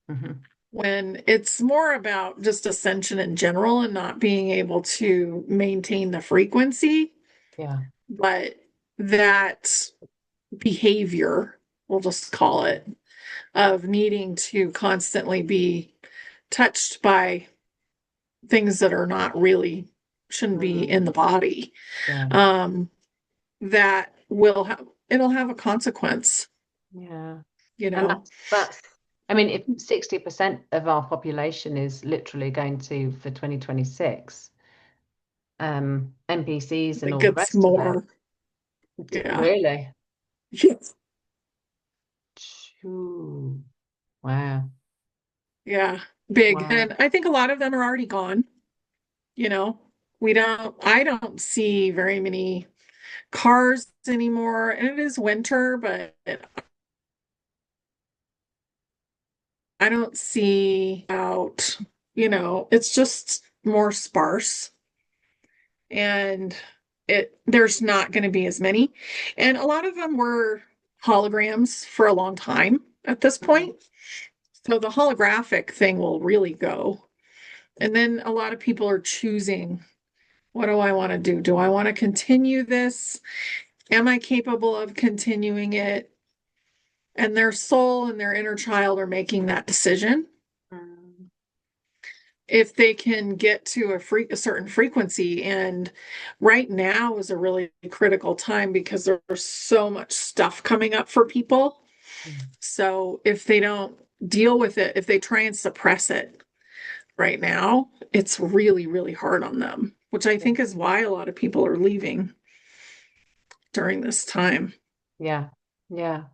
Speaker 2: Hmm.
Speaker 1: when it's more about just ascension in general and not being able to maintain the frequency.
Speaker 2: Yeah.
Speaker 1: But that behavior, we'll just call it, of needing to constantly be touched by things that are not really shouldn't be
Speaker 2: Mm.
Speaker 1: in the body,
Speaker 2: Yeah.
Speaker 1: um, that will have it'll have a consequence,
Speaker 2: Yeah.
Speaker 1: you
Speaker 2: And
Speaker 1: know.
Speaker 2: that's I mean, if 60% of our population is literally going to for 2026, NPCs
Speaker 1: I
Speaker 2: and
Speaker 1: think
Speaker 2: all the
Speaker 1: it's
Speaker 2: rest of it.
Speaker 1: more, yeah,
Speaker 2: Really?
Speaker 1: yes,
Speaker 2: Ooh, wow.
Speaker 1: yeah, big.
Speaker 2: Wow.
Speaker 1: And I think a lot of them are already gone, you know. I don't see very many cars anymore, and it is winter, but I don't see out, it's just more sparse, and there's not going to be as many. And a lot of them were holograms for a long time at this
Speaker 2: Mhm.
Speaker 1: point. So the holographic thing will really go. And then a lot of people are choosing, what do I want to do? Do I want to continue this? Am I capable of continuing it? And their soul and their inner child are making that decision.
Speaker 2: Mm.
Speaker 1: If they can get to a certain frequency. And right now is a really critical time because there's so much stuff coming up for people.
Speaker 2: Mm.
Speaker 1: So if they don't deal with it, if they try and suppress it right now, it's really, really hard on them, which I
Speaker 2: Yeah.
Speaker 1: think is why a lot of people are leaving during this time.
Speaker 2: Yeah. Yeah.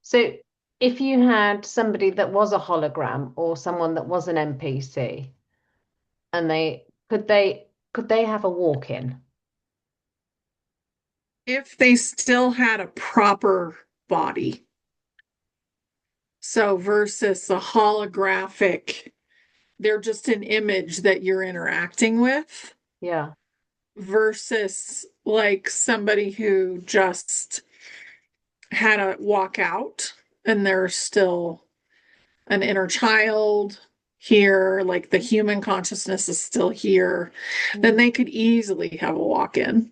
Speaker 2: So if you had somebody that was a hologram or someone that was an NPC, and they have a walk-in?
Speaker 1: If they still had a proper body, so versus a holographic, they're just an image that you're interacting with
Speaker 2: Yeah.
Speaker 1: versus like somebody who just had a walk out and they're still an inner child. here, like the human consciousness is still here, then
Speaker 2: Mm.
Speaker 1: they could easily have a walk-in.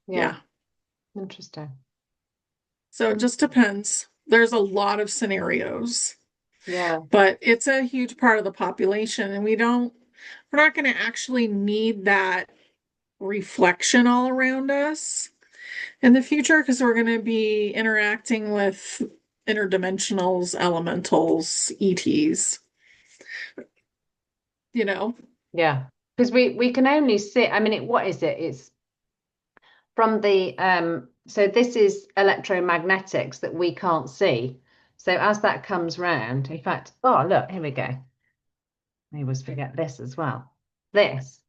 Speaker 2: Yeah,
Speaker 1: Yeah.
Speaker 2: interesting.
Speaker 1: So it just depends. There's a lot of scenarios,
Speaker 2: Yeah,
Speaker 1: but it's a huge part of the population, and we're not going to actually need that reflection all around us in the future because we're going to be interacting with interdimensionals, elementals, ETs, you know.
Speaker 2: yeah. Because we can only see, I mean, what is it? It's from the so this is electromagnetics that we can't see. So as that comes round, in fact, oh look, here we go. I always forget this as well. This.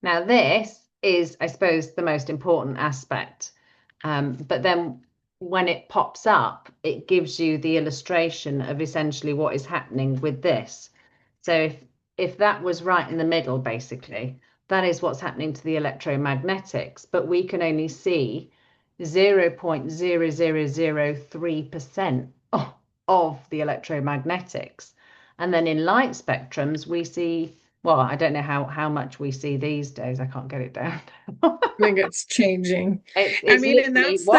Speaker 2: Now, this is, I suppose, the most important aspect. But then when it pops up, it gives you the illustration of essentially what is happening with this. So if that was right in the middle, basically, that is what's happening to the electromagnetics, but we can only see 0.0003% of the electromagnetics. And then in light spectrums, we see, well, I don't know how much we see these days. I can't get it down.
Speaker 1: I think it's changing. I
Speaker 2: It's
Speaker 1: mean, and
Speaker 2: literally
Speaker 1: that's the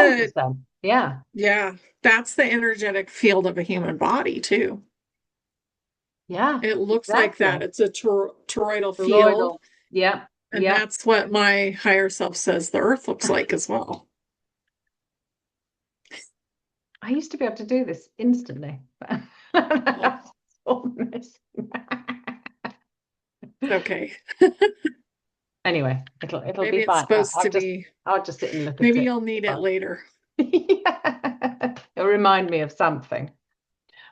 Speaker 2: 1%. Yeah.
Speaker 1: yeah, that's the energetic field of a human body too.
Speaker 2: Yeah,
Speaker 1: It looks like that.
Speaker 2: exactly.
Speaker 1: It's a toroidal field,
Speaker 2: Toroidal. Yeah.
Speaker 1: and
Speaker 2: Yeah.
Speaker 1: that's what my higher self says the earth looks like as well.
Speaker 2: I used to be able to do this instantly. But
Speaker 1: Well,
Speaker 2: that's all missing.
Speaker 1: okay.
Speaker 2: Anyway, it'll be
Speaker 1: Maybe it's
Speaker 2: fine.
Speaker 1: supposed to be,
Speaker 2: I'll just sit and look at
Speaker 1: maybe
Speaker 2: it.
Speaker 1: you'll need it
Speaker 2: Fine.
Speaker 1: later.
Speaker 2: Yeah. It'll remind me of something.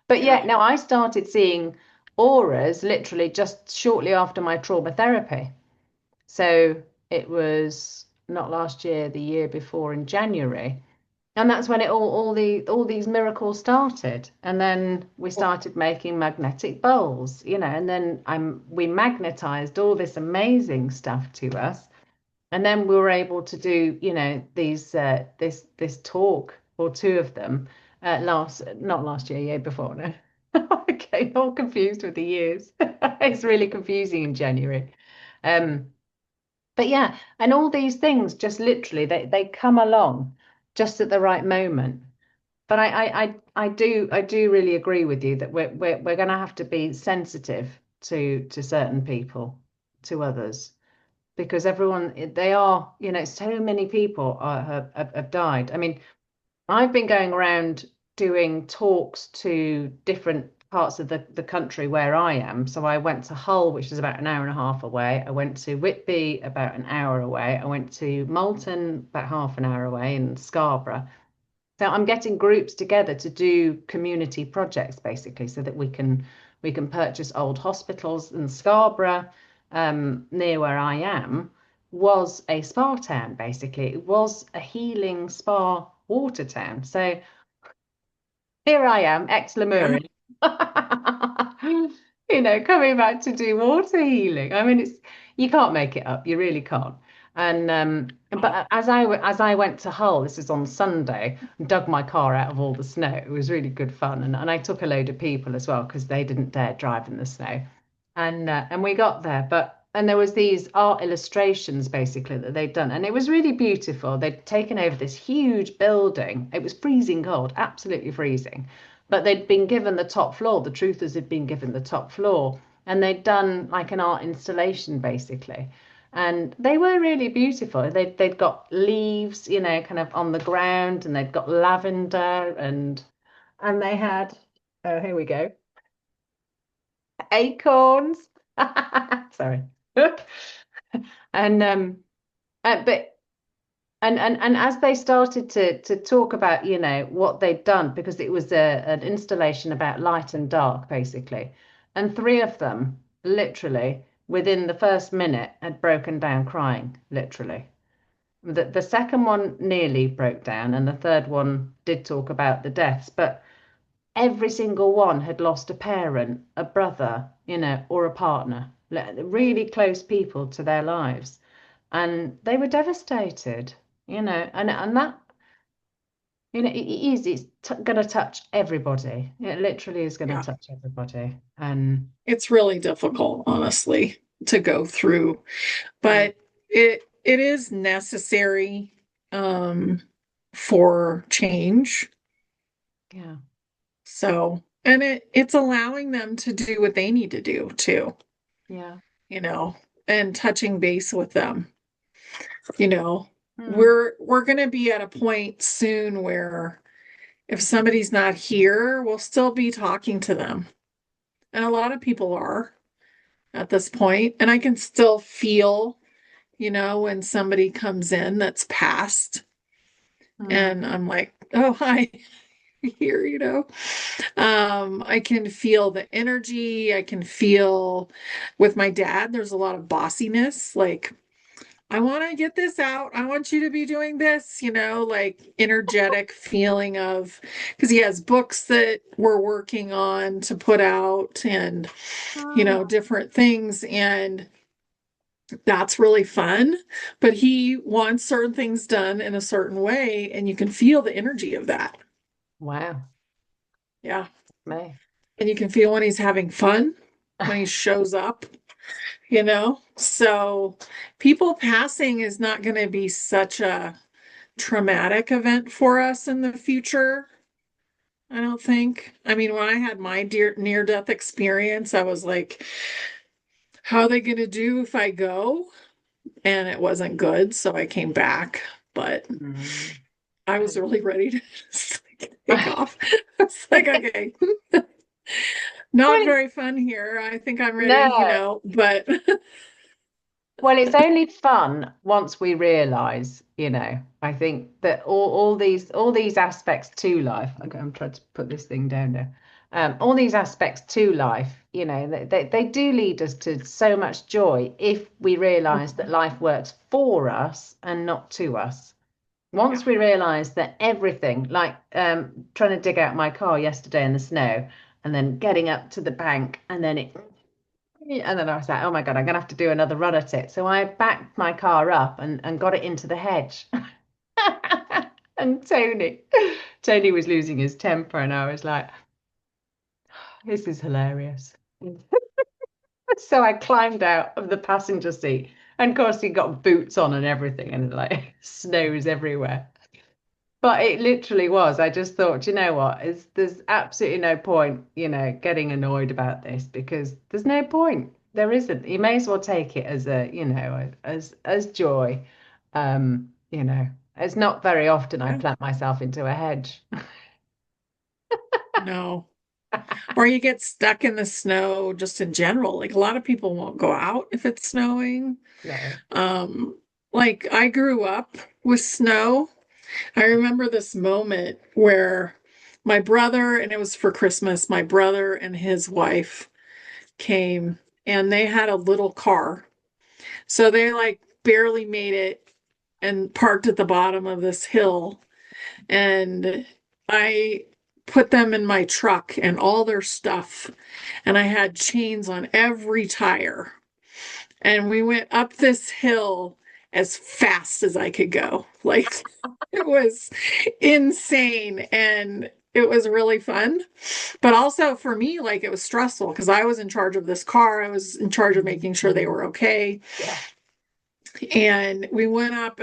Speaker 2: But
Speaker 1: Yeah.
Speaker 2: yeah, now I started seeing auras literally just shortly after my trauma therapy. So it was not last year, the year before in January. And that's when it all these miracles started. And then we started making magnetic bowls, and then we magnetized all this amazing stuff to us. And then we were able to do, these this talk or two of them not last year, year before, no. Okay, all confused with the years. It's really confusing in January. Um, but yeah, and all these things just literally they come along just at the right moment. But I do really agree with you that we're going to have to be sensitive to certain people, to others, because everyone they are, so many people have died. I mean, I've been going around doing talks to different parts of the country where I am. So I went to Hull, which is about an hour and a half away. I went to Whitby, about an hour away. I went to Malton, about half an hour away, in Scarborough. So I'm getting groups together to do community projects basically, so that we can purchase old hospitals. And Scarborough, near where I am, was a spa town basically. It was a healing spa water town. So here I am,
Speaker 1: Yeah.
Speaker 2: ex-Lemurian, coming back to do water healing. I mean, you can't make it up. You really can't. And
Speaker 1: Oh,
Speaker 2: but as I went to Hull, this is on Sunday, dug my car out of all the snow. It was really good fun, and I took a load of people as well because they didn't dare drive in the snow, and we got there. And there was these art illustrations basically that they'd done, and it was really beautiful. They'd taken over this huge building. It was freezing cold, absolutely freezing, but they'd been given the top floor. The truthers had been given the top floor, and they'd done like an art installation basically. And they were really beautiful. They'd got leaves, kind of on the ground, and they'd got lavender, and they had, oh, here we go, acorns. Sorry. And but and as they started to talk about, what they'd done, because it was an installation about light and dark basically, and three of them literally within the first minute had broken down crying, literally. The second one nearly broke down, and the third one did talk about the deaths, but every single one had lost a parent, a brother, or a partner, really close people to their lives. And they were devastated, and that You know, it is. It's t going to touch everybody. It literally is going to
Speaker 1: Yeah.
Speaker 2: touch everybody. And
Speaker 1: It's really difficult, honestly, to go through,
Speaker 2: mm,
Speaker 1: but it is necessary um for change.
Speaker 2: yeah,
Speaker 1: So, and it's allowing them to do what they need to do too,
Speaker 2: yeah.
Speaker 1: you know, and touching base with them, you know.
Speaker 2: Mm,
Speaker 1: We're going to be at a point soon where if somebody's not here, we'll still be talking to them. And a lot of people are at this point, and I can still feel, when somebody comes in that's passed
Speaker 2: mm,
Speaker 1: and I'm like, "Oh, hi." Here, I can feel the energy. I can feel with my dad, there's a lot of bossiness. Like, I want to get this out. I want you to be doing this, like energetic feeling of, because he has books that we're working on to put out and,
Speaker 2: ah,
Speaker 1: different things. And that's really fun. But he wants certain things done in a certain way. And you can feel the energy of that.
Speaker 2: wow,
Speaker 1: Yeah.
Speaker 2: me.
Speaker 1: And you can feel when he's having fun, when he shows up, So people passing is not going to be such a traumatic event for us in the future. I don't think. I mean, when I had my near death experience, I was like, how are they going to do if I go? And it wasn't good. So I came back, but
Speaker 2: Mm.
Speaker 1: I was really ready to just like, take off. I was like, okay, not
Speaker 2: Well,
Speaker 1: very fun here. I think I'm ready,
Speaker 2: no.
Speaker 1: but
Speaker 2: Well, it's only fun once we realize, I think that all these aspects to life. Okay, I'm trying to put this thing down there. All these aspects to life, they do lead us to so much joy if we realize that life works for us and not to us.
Speaker 1: yeah,
Speaker 2: Once we realize that everything, like trying to dig out my car yesterday in the snow and then getting up to the bank and then I was like, oh my God, I'm gonna have to do another run at it. So I backed my car up and got it into the hedge. And Tony was losing his temper, and I was like, this is hilarious. So I climbed out of the passenger seat. And of course he got boots on and everything, and like snows everywhere. But it literally was. I just thought, you know what? There's absolutely no point, getting annoyed about this because there's no point. There isn't. You may as well take it as as joy. It's not very often I
Speaker 1: yeah,
Speaker 2: plant myself into a hedge.
Speaker 1: no. Or you get stuck in the snow just in general. Like a lot of people won't go out if it's snowing.
Speaker 2: No.
Speaker 1: Um, like I grew up with snow. I remember this moment where my brother, and it was for Christmas, my brother and his wife came and they had a little car. So they like barely made it and parked at the bottom of this hill. And I put them in my truck and all their stuff. And I had chains on every tire. And we went up this hill as fast as I could go. Like it was insane. And it was really fun. But also for me, like it was stressful because I was in charge of this car. I was in charge of making sure they were okay.
Speaker 2: Yeah.
Speaker 1: And we went up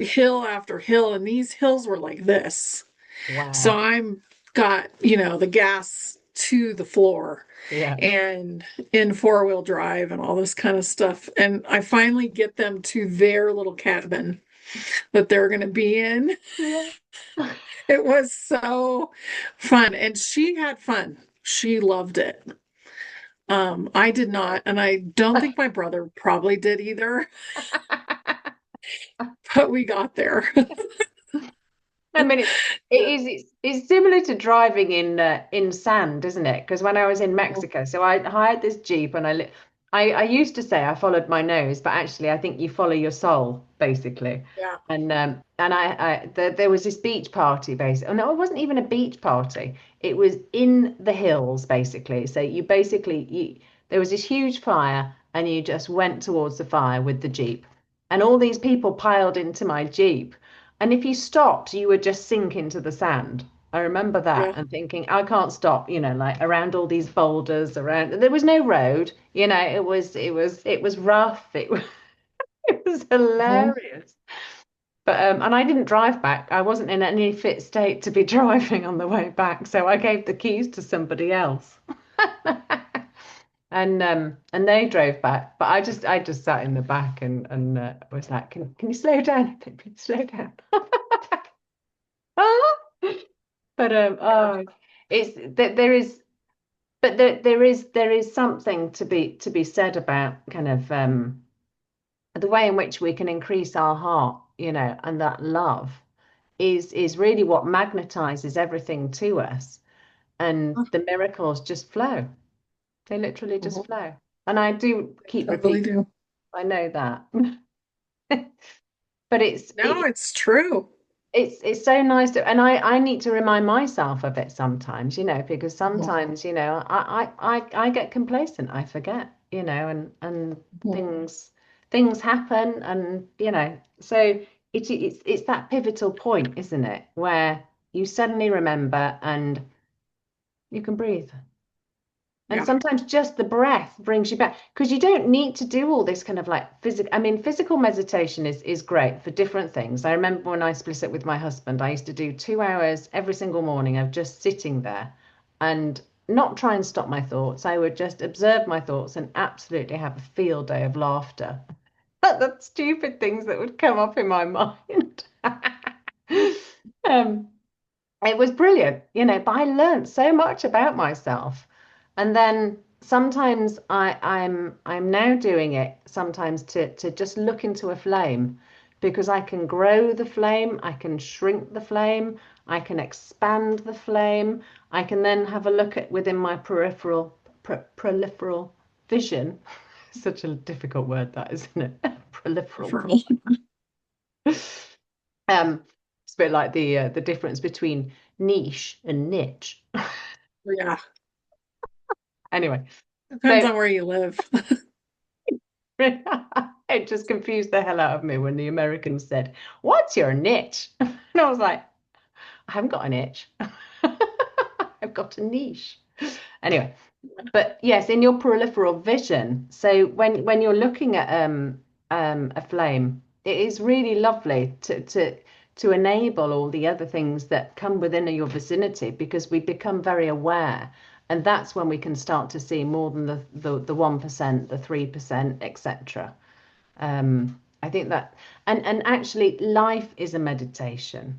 Speaker 1: hill after hill, and these hills were like this. So
Speaker 2: Wow.
Speaker 1: I'm got, the gas to the floor
Speaker 2: Yeah.
Speaker 1: and in four-wheel drive and all this kind of stuff. And I finally get them to their little cabin that they're going to be in.
Speaker 2: Yeah.
Speaker 1: It was so fun. And she had fun. She loved it. I did not, and I don't think my brother probably did either, but we got there.
Speaker 2: I mean, it's similar to driving in sand, isn't it? Because when I was in Mexico, so I hired this Jeep, and I used to say I followed my nose, but actually I think you follow your soul basically.
Speaker 1: Yeah.
Speaker 2: And there was this beach party basically. Oh, no, it wasn't even a beach party. It was in the hills basically. So there was this huge fire, and you just went towards the fire with the Jeep, and all these people piled into my Jeep. And if you stopped, you would just sink into the sand. I remember that
Speaker 1: Yeah.
Speaker 2: and thinking, I can't stop, like around all these boulders around. There was no road, it was rough. It was
Speaker 1: Mhm.
Speaker 2: hilarious. But and I didn't drive back. I wasn't in any fit state to be driving on the way back, so I gave the keys to somebody else. And they drove back, but I just sat in the back and was like, can you slow down a bit, please slow down. But it's that there is, but there is something to be said about kind of the way in which we can increase our heart, and that love is really what magnetizes everything to us, and the miracles just flow. They literally just
Speaker 1: Mhm.
Speaker 2: flow. And I do keep
Speaker 1: Totally
Speaker 2: repeating,
Speaker 1: do.
Speaker 2: I know that. But it's
Speaker 1: No,
Speaker 2: it,
Speaker 1: it's true.
Speaker 2: it's so nice and I need to remind myself of it sometimes, because
Speaker 1: Mhm.
Speaker 2: sometimes, I get complacent, I forget, and
Speaker 1: Mhm.
Speaker 2: things happen, and so it's that pivotal point, isn't it, where you suddenly remember and you can breathe. And
Speaker 1: Yeah.
Speaker 2: sometimes just the breath brings you back, because you don't need to do all this kind of like physical. I mean, physical meditation is great for different things. I remember when I split up with my husband, I used to do 2 hours every single morning of just sitting there and not try and stop my thoughts. I would just observe my thoughts and absolutely have a field day of laughter at the stupid things that would come up in my mind. um, it was brilliant, but I learned so much about myself. And then sometimes I'm now doing it sometimes to just look into a flame, because I can grow the flame, I can shrink the flame, I can expand the flame. I can then have a look at within my proliferal vision. Such a difficult word, that, isn't it? Proliferal.
Speaker 1: For all.
Speaker 2: It's a bit like the difference between niche and niche.
Speaker 1: Yeah.
Speaker 2: Anyway,
Speaker 1: Depends
Speaker 2: so
Speaker 1: on where you live.
Speaker 2: it just confused the hell out of me when the Americans said, "What's your niche?" And I was like, "I haven't got a niche. I've got a niche." Anyway, but yes, in your peripheral vision. So when you're looking at a flame, it is really lovely to enable all the other things that come within your vicinity, because we become very aware, and that's when we can start to see more than the 1%, the 3%, etc. I think that, and actually life is a meditation,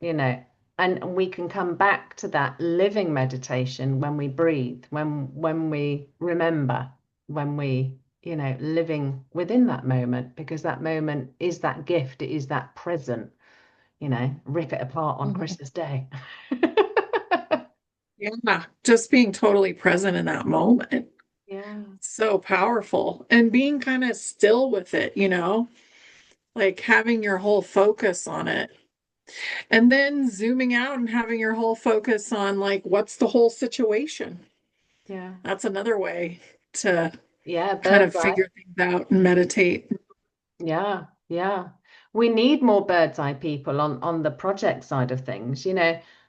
Speaker 2: you know, and we can come back to that living meditation when we breathe, when we remember, when we, living within that moment, because that moment is that gift, it is that present, rip it apart on
Speaker 1: Mhm.
Speaker 2: Christmas Day.
Speaker 1: Yeah. Just being totally present in that moment.
Speaker 2: Yeah,
Speaker 1: So powerful. And being kind of still with it, like having your whole focus on it. And then zooming out and having your whole focus on like what's the whole situation.
Speaker 2: yeah,
Speaker 1: That's another way to
Speaker 2: yeah,
Speaker 1: kind
Speaker 2: bird's
Speaker 1: of
Speaker 2: eye.
Speaker 1: figure things out and meditate.
Speaker 2: Yeah, yeah. We need more bird's eye people on the project side of things.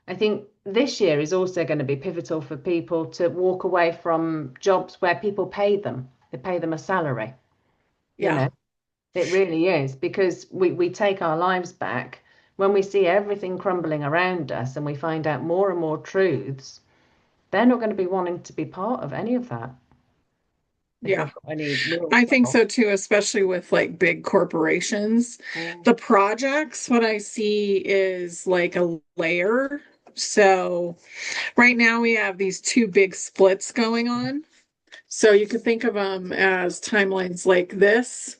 Speaker 2: I think this year is also going to be pivotal for people to walk away from jobs where people pay them. They pay them a salary, you
Speaker 1: Yeah.
Speaker 2: know. It really is, because we take our lives back when we see everything crumbling around us and we find out more and more truths. They're not going to be wanting to be part of any of that if
Speaker 1: Yeah.
Speaker 2: they've got any real
Speaker 1: I think
Speaker 2: trouble.
Speaker 1: so too, especially with like big corporations.
Speaker 2: Mm,
Speaker 1: The projects, what I see is like a layer. So right now we have these two big splits going on. So you could think of them as timelines like this,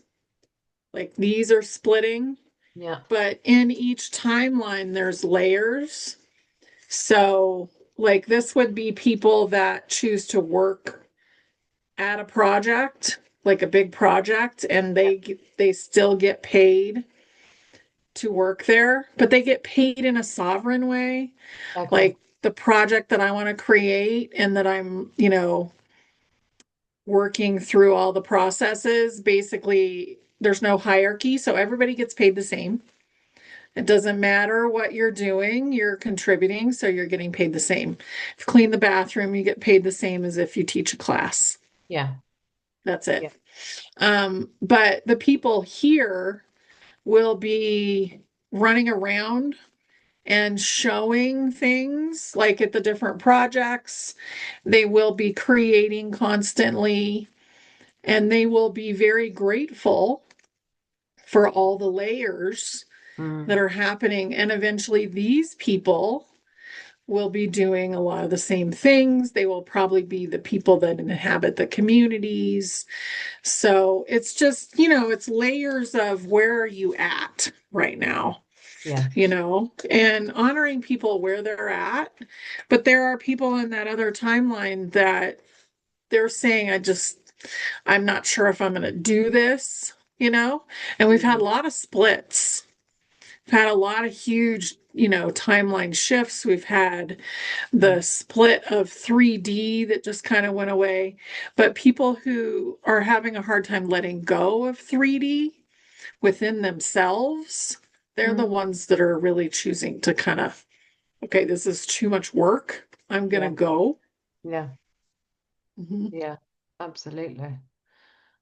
Speaker 1: like these are splitting,
Speaker 2: yeah.
Speaker 1: but in each timeline, there's layers. So, like, this would be people that choose to work at a project, like a big project, and they still get paid to work there, but they get paid in a sovereign way,
Speaker 2: Okay.
Speaker 1: like the project that I want to create and that I'm, working through all the processes. Basically, there's no hierarchy, so everybody gets paid the same. It doesn't matter what you're doing, you're contributing, so you're getting paid the same. If you clean the bathroom, you get paid the same as if you teach a class.
Speaker 2: Yeah.
Speaker 1: That's
Speaker 2: Yeah.
Speaker 1: it. But the people here will be running around and showing things like at the different projects. They will be creating constantly, and they will be very grateful for all the layers that
Speaker 2: Mm.
Speaker 1: are happening. And eventually, these people will be doing a lot of the same things. They will probably be the people that inhabit the communities. So it's just, it's layers of where are you at right now,
Speaker 2: Yeah.
Speaker 1: and honoring people where they're at. But there are people in that other timeline that they're saying, I'm not sure if I'm going to do this, and we've had
Speaker 2: Mm.
Speaker 1: a lot of splits. We've had a lot of huge, timeline shifts. We've had the
Speaker 2: Mm.
Speaker 1: split of 3D that just kind of went away. But people who are having a hard time letting go of 3D within themselves, they're the
Speaker 2: Mm.
Speaker 1: ones that are really choosing to kind of, okay, this is too much work. I'm going to
Speaker 2: Yeah.
Speaker 1: go.
Speaker 2: Yeah.
Speaker 1: Mhm.
Speaker 2: Yeah. Absolutely.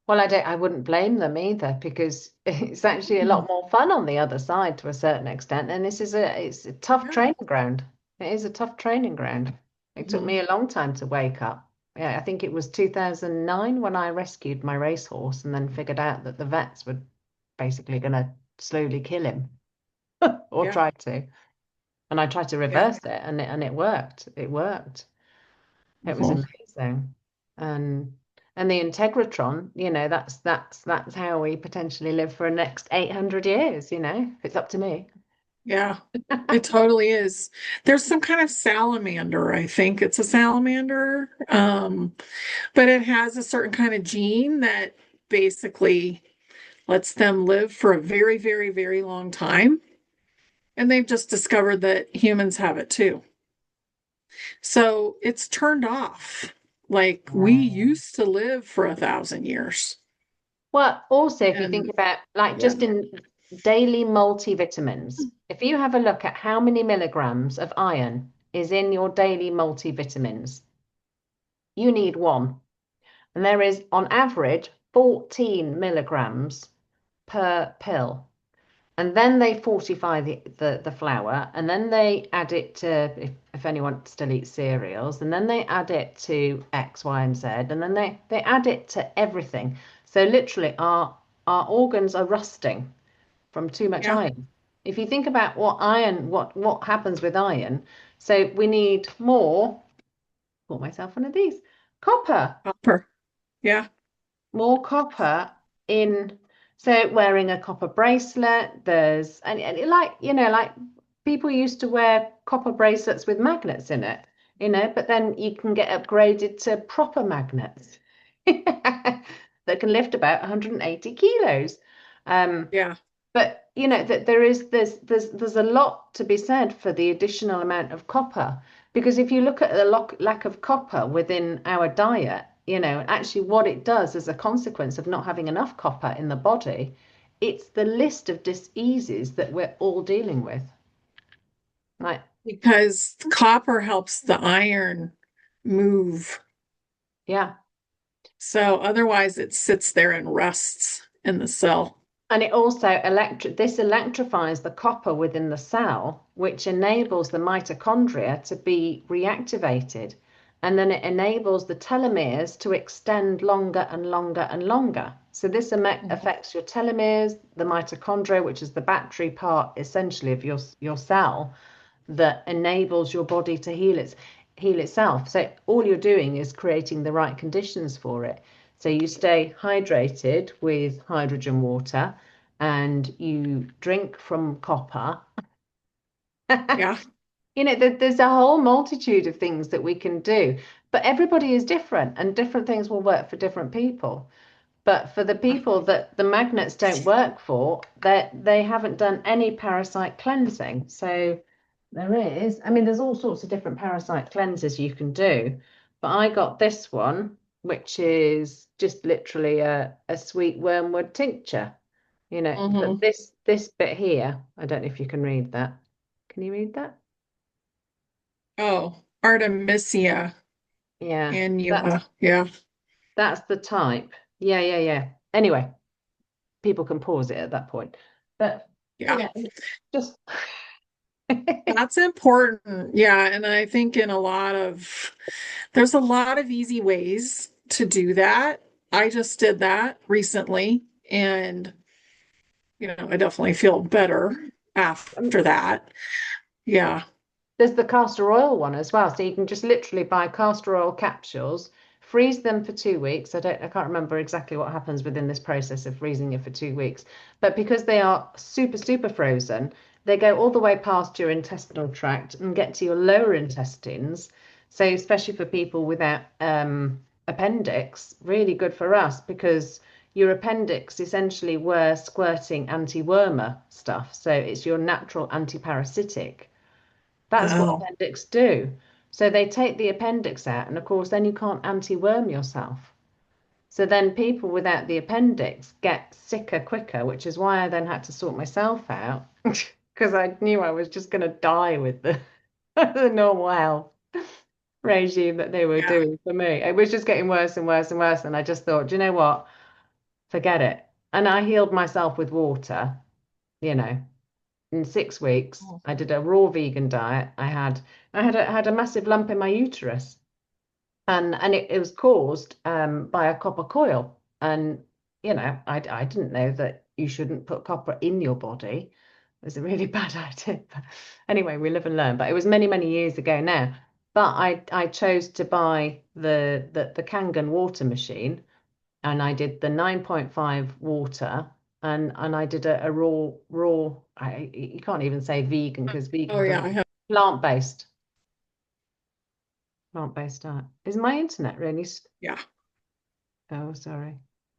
Speaker 2: Well, I wouldn't blame them either because it's actually a lot
Speaker 1: Mhm.
Speaker 2: more fun on the other side to a certain extent. And it's a tough
Speaker 1: Yeah.
Speaker 2: training ground. It is a tough training ground. It took me
Speaker 1: Mhm.
Speaker 2: a long time to wake up. Yeah, I think it was 2009 when I rescued my racehorse and then figured out that the vets were basically going to slowly kill him or
Speaker 1: Yeah.
Speaker 2: try to. And I tried to
Speaker 1: Yeah.
Speaker 2: reverse it and it worked. It worked. It was
Speaker 1: Mhm.
Speaker 2: amazing. And the Integratron, that's how we potentially live for the next 800 years, if it's up to me.
Speaker 1: Yeah. It totally is. There's some kind of salamander, I think it's a salamander. But it has a certain kind of gene that basically lets them live for a very, very, very long time. And they've just discovered that humans have it too. So it's turned off. Like we
Speaker 2: Um,
Speaker 1: used to live for 1,000 years.
Speaker 2: Well, also, if you think
Speaker 1: And
Speaker 2: about like
Speaker 1: yeah,
Speaker 2: just in daily multivitamins, if you have a look at how many milligrams of iron is in your daily multivitamins, you need one. And there is, on average, 14 milligrams per pill. And then they fortify the flour, and then they add it to, if anyone still eats cereals, and then they add it to X, Y, and Z, and then they add it to everything. So literally our organs are rusting from too much
Speaker 1: yeah,
Speaker 2: iron. If you think about what happens with iron, so we need more, bought myself one of these, copper
Speaker 1: copper. Yeah,
Speaker 2: more copper in so wearing a copper bracelet and like like people used to wear copper bracelets with magnets in it but then you can get upgraded to proper magnets that can lift about 180 kilos um
Speaker 1: yeah.
Speaker 2: but that there's a lot to be said for the additional amount of copper because if you look at the lack of copper within our diet, actually what it does as a consequence of not having enough copper in the body, it's the list of diseases that we're all dealing with. Like,
Speaker 1: Because copper helps the iron move.
Speaker 2: yeah.
Speaker 1: So otherwise it sits there and rusts in the cell.
Speaker 2: And it also this electrifies the copper within the cell, which enables the mitochondria to be reactivated. And then it enables the telomeres to extend longer and longer and longer. So this
Speaker 1: Mhm.
Speaker 2: affects your telomeres, the mitochondria, which is the battery part essentially of your cell that enables your body to heal itself. So all you're doing is creating the right conditions for it. So you stay hydrated with hydrogen water and you drink from copper.
Speaker 1: Yeah.
Speaker 2: There's a whole multitude of things that we can do, but everybody is different and different things will work for different people. But for the people that the magnets don't work for, they haven't done any parasite cleansing. So there is. I mean, there's all sorts of different parasite cleanses you can do. But I got this one, which is just literally a sweet wormwood tincture. But
Speaker 1: Hmm.
Speaker 2: this bit here, I don't know if you can read that. Can you read that?
Speaker 1: Oh, Artemisia
Speaker 2: Yeah,
Speaker 1: annua. Yeah.
Speaker 2: that's the type. Yeah, yeah, yeah. Anyway, people can pause it at that point. But
Speaker 1: Yeah.
Speaker 2: just
Speaker 1: That's important. Yeah. And I think there's a lot of easy ways to do that. I just did that recently and, I definitely feel better after that. Yeah.
Speaker 2: there's the castor oil one as well. So you can just literally buy castor oil capsules, freeze them for 2 weeks. I can't remember exactly what happens within this process of freezing it for 2 weeks. But because they are super, super frozen, they go all the way past your intestinal tract and get to your lower intestines. So especially for people without appendix, really good for us because your appendix essentially were squirting anti-wormer stuff. So it's your natural anti-parasitic. That's what
Speaker 1: Oh,
Speaker 2: appendix do. So they take the appendix out, and of course, then you can't anti-worm yourself. So then people without the appendix get sicker quicker, which is why I then had to sort myself out because I knew I was just going to die with the, the normal health regime that they were
Speaker 1: yeah.
Speaker 2: doing for me. It was just getting worse and worse and worse. And I just thought, do you know what? Forget it. And I healed myself with water, you know, in 6 weeks. I did a raw vegan diet. I had a massive lump in my uterus, and it was caused by a copper coil. And I didn't know that you shouldn't put copper in your body. It was a really bad idea. But anyway, we live and learn. But it was many, many years ago now. But I chose to buy the Kangen water machine, and I did the 9.5 water, and I did a raw. You can't even say vegan because
Speaker 1: Oh,
Speaker 2: vegan
Speaker 1: yeah. I
Speaker 2: doesn't
Speaker 1: have.
Speaker 2: plant-based plant-based diet. Is my internet really?
Speaker 1: Yeah.
Speaker 2: Oh, sorry.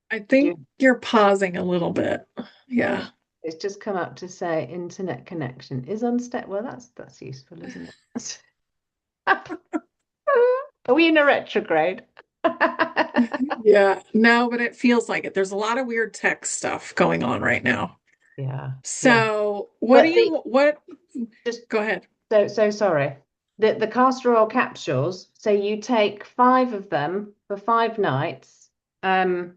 Speaker 1: I
Speaker 2: Did
Speaker 1: think
Speaker 2: you?
Speaker 1: you're pausing a little bit.
Speaker 2: Oh,
Speaker 1: Yeah.
Speaker 2: it's just come up to say internet connection is unstable. Well, that's useful, isn't it? Are we in a retrograde?
Speaker 1: Yeah. No, but it feels like it. There's a lot of weird tech stuff going on right now.
Speaker 2: Yeah, yeah.
Speaker 1: So,
Speaker 2: But the
Speaker 1: what,
Speaker 2: just
Speaker 1: go ahead.
Speaker 2: so sorry. The castor oil capsules, so you take 5 of them for 5 nights. Um,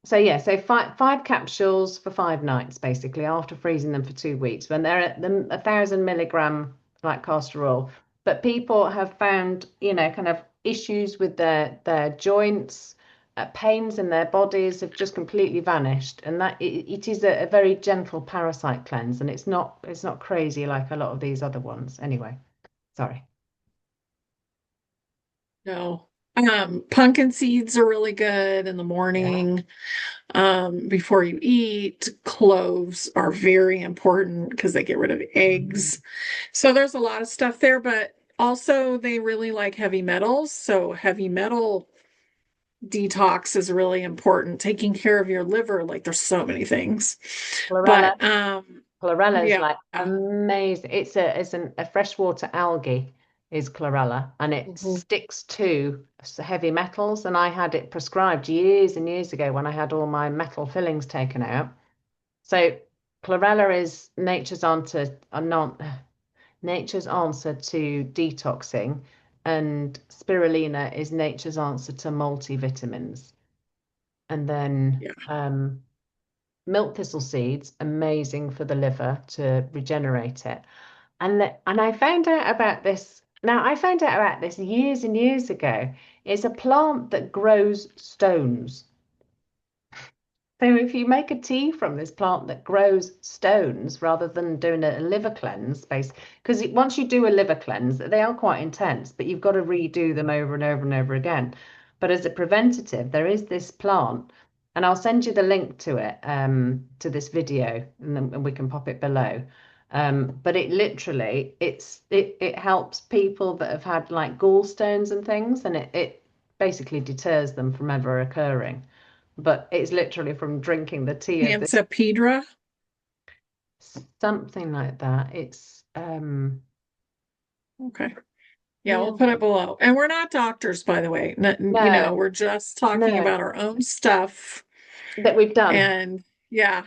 Speaker 2: so yeah, so five capsules for 5 nights, basically, after freezing them for 2 weeks, when they're at the 1,000 milligram like castor oil. But people have found, kind of issues with their joints, pains in their bodies have just completely vanished. And that it is a very gentle parasite cleanse, and it's not crazy like a lot of these other ones. Anyway, sorry.
Speaker 1: No. Pumpkin seeds are really good in the
Speaker 2: Yeah.
Speaker 1: morning. Before you eat, cloves are very important because they get rid of
Speaker 2: Mhm.
Speaker 1: eggs. So there's a lot of stuff there, but also they really like heavy metals. So heavy metal detox is really important. Taking care of your liver, like there's so many things.
Speaker 2: Chlorella.
Speaker 1: But
Speaker 2: Chlorella is
Speaker 1: yeah.
Speaker 2: like amazing. A freshwater algae is chlorella, and it
Speaker 1: Mhm.
Speaker 2: sticks to heavy metals. And I had it prescribed years and years ago when I had all my metal fillings taken out. So chlorella is nature's answer to detoxing, and spirulina is nature's answer to multivitamins. And then
Speaker 1: Yeah.
Speaker 2: milk thistle seeds, amazing for the liver to regenerate it. And I found out about this. Now, I found out about this years and years ago. It's a plant that grows stones. So if you make a tea from this plant that grows stones rather than doing a liver cleanse, because once you do a liver cleanse, they are quite intense, but you've got to redo them over and over and over again. But as a preventative, there is this plant, and I'll send you the link to it, to this video, and then we can pop it below. But it literally, it helps people that have had like gallstones and things, and it basically deters them from ever occurring, but it's literally from drinking the tea of this,
Speaker 1: Pansapedra.
Speaker 2: something like that.
Speaker 1: Okay. Yeah,
Speaker 2: Yeah,
Speaker 1: we'll put it below. And we're not doctors, by the way.
Speaker 2: no,
Speaker 1: We're just talking
Speaker 2: no,
Speaker 1: about our own stuff.
Speaker 2: that we've done.
Speaker 1: And Yeah,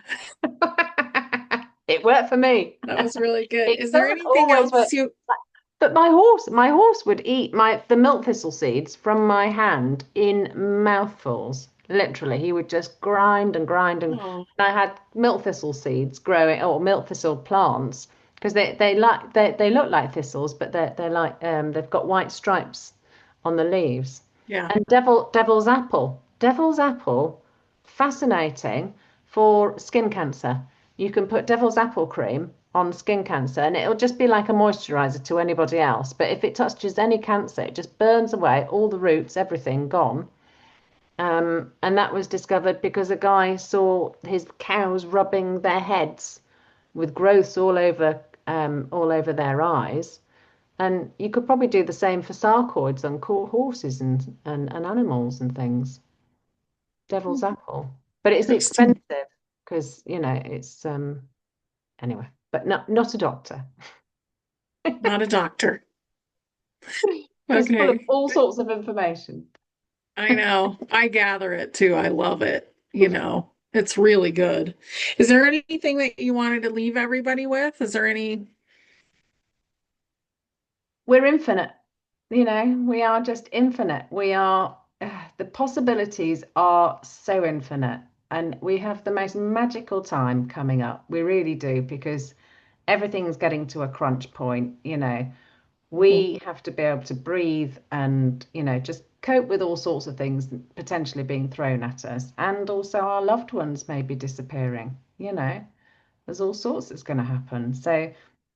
Speaker 2: It worked for me.
Speaker 1: that was really good.
Speaker 2: It
Speaker 1: Is there
Speaker 2: doesn't
Speaker 1: anything
Speaker 2: always work.
Speaker 1: else you?
Speaker 2: But my horse would eat the milk thistle seeds from my hand in mouthfuls. Literally, he would just grind and grind, and
Speaker 1: Oh,
Speaker 2: I had milk thistle seeds growing, or milk thistle plants, because they look like thistles, but they're like they've got white stripes on the leaves.
Speaker 1: yeah.
Speaker 2: And devil's apple, fascinating for skin cancer. You can put devil's apple cream on skin cancer and it'll just be like a moisturizer to anybody else. But if it touches any cancer, it just burns away all the roots, everything gone. And that was discovered because a guy saw his cows rubbing their heads with growths all over their eyes. And you could probably do the same for sarcoids on horses and animals and things. Devil's apple. But it's
Speaker 1: Interesting.
Speaker 2: expensive because, it's anyway, but not a doctor.
Speaker 1: Not a doctor.
Speaker 2: Just full of
Speaker 1: Okay.
Speaker 2: all sorts of information.
Speaker 1: I know. I gather it too. I love it. It's really good. Is there anything that you wanted to leave everybody with? Is there any?
Speaker 2: We're infinite, we are just infinite. The possibilities are so infinite, and we have the most magical time coming up. We really do, because everything's getting to a crunch point. We have to be able to breathe and, just cope with all sorts of things potentially being thrown at us. And also our loved ones may be disappearing. There's all sorts that's going to happen. So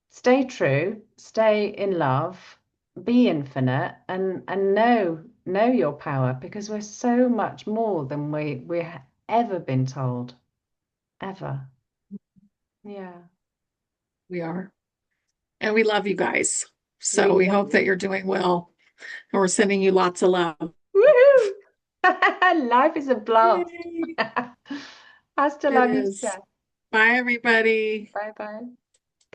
Speaker 2: stay true, stay in love, be infinite, and know your power, because we're so much more than we've ever been told. Ever. Yeah.
Speaker 1: We are. And we love you guys. So
Speaker 2: We
Speaker 1: we
Speaker 2: love
Speaker 1: hope that
Speaker 2: you.
Speaker 1: you're doing well. And we're sending you lots of love.
Speaker 2: Woohoo! Life is a blast.
Speaker 1: Yay.
Speaker 2: Hasta
Speaker 1: It
Speaker 2: la
Speaker 1: is.
Speaker 2: vista.
Speaker 1: Bye, everybody.
Speaker 2: Bye bye.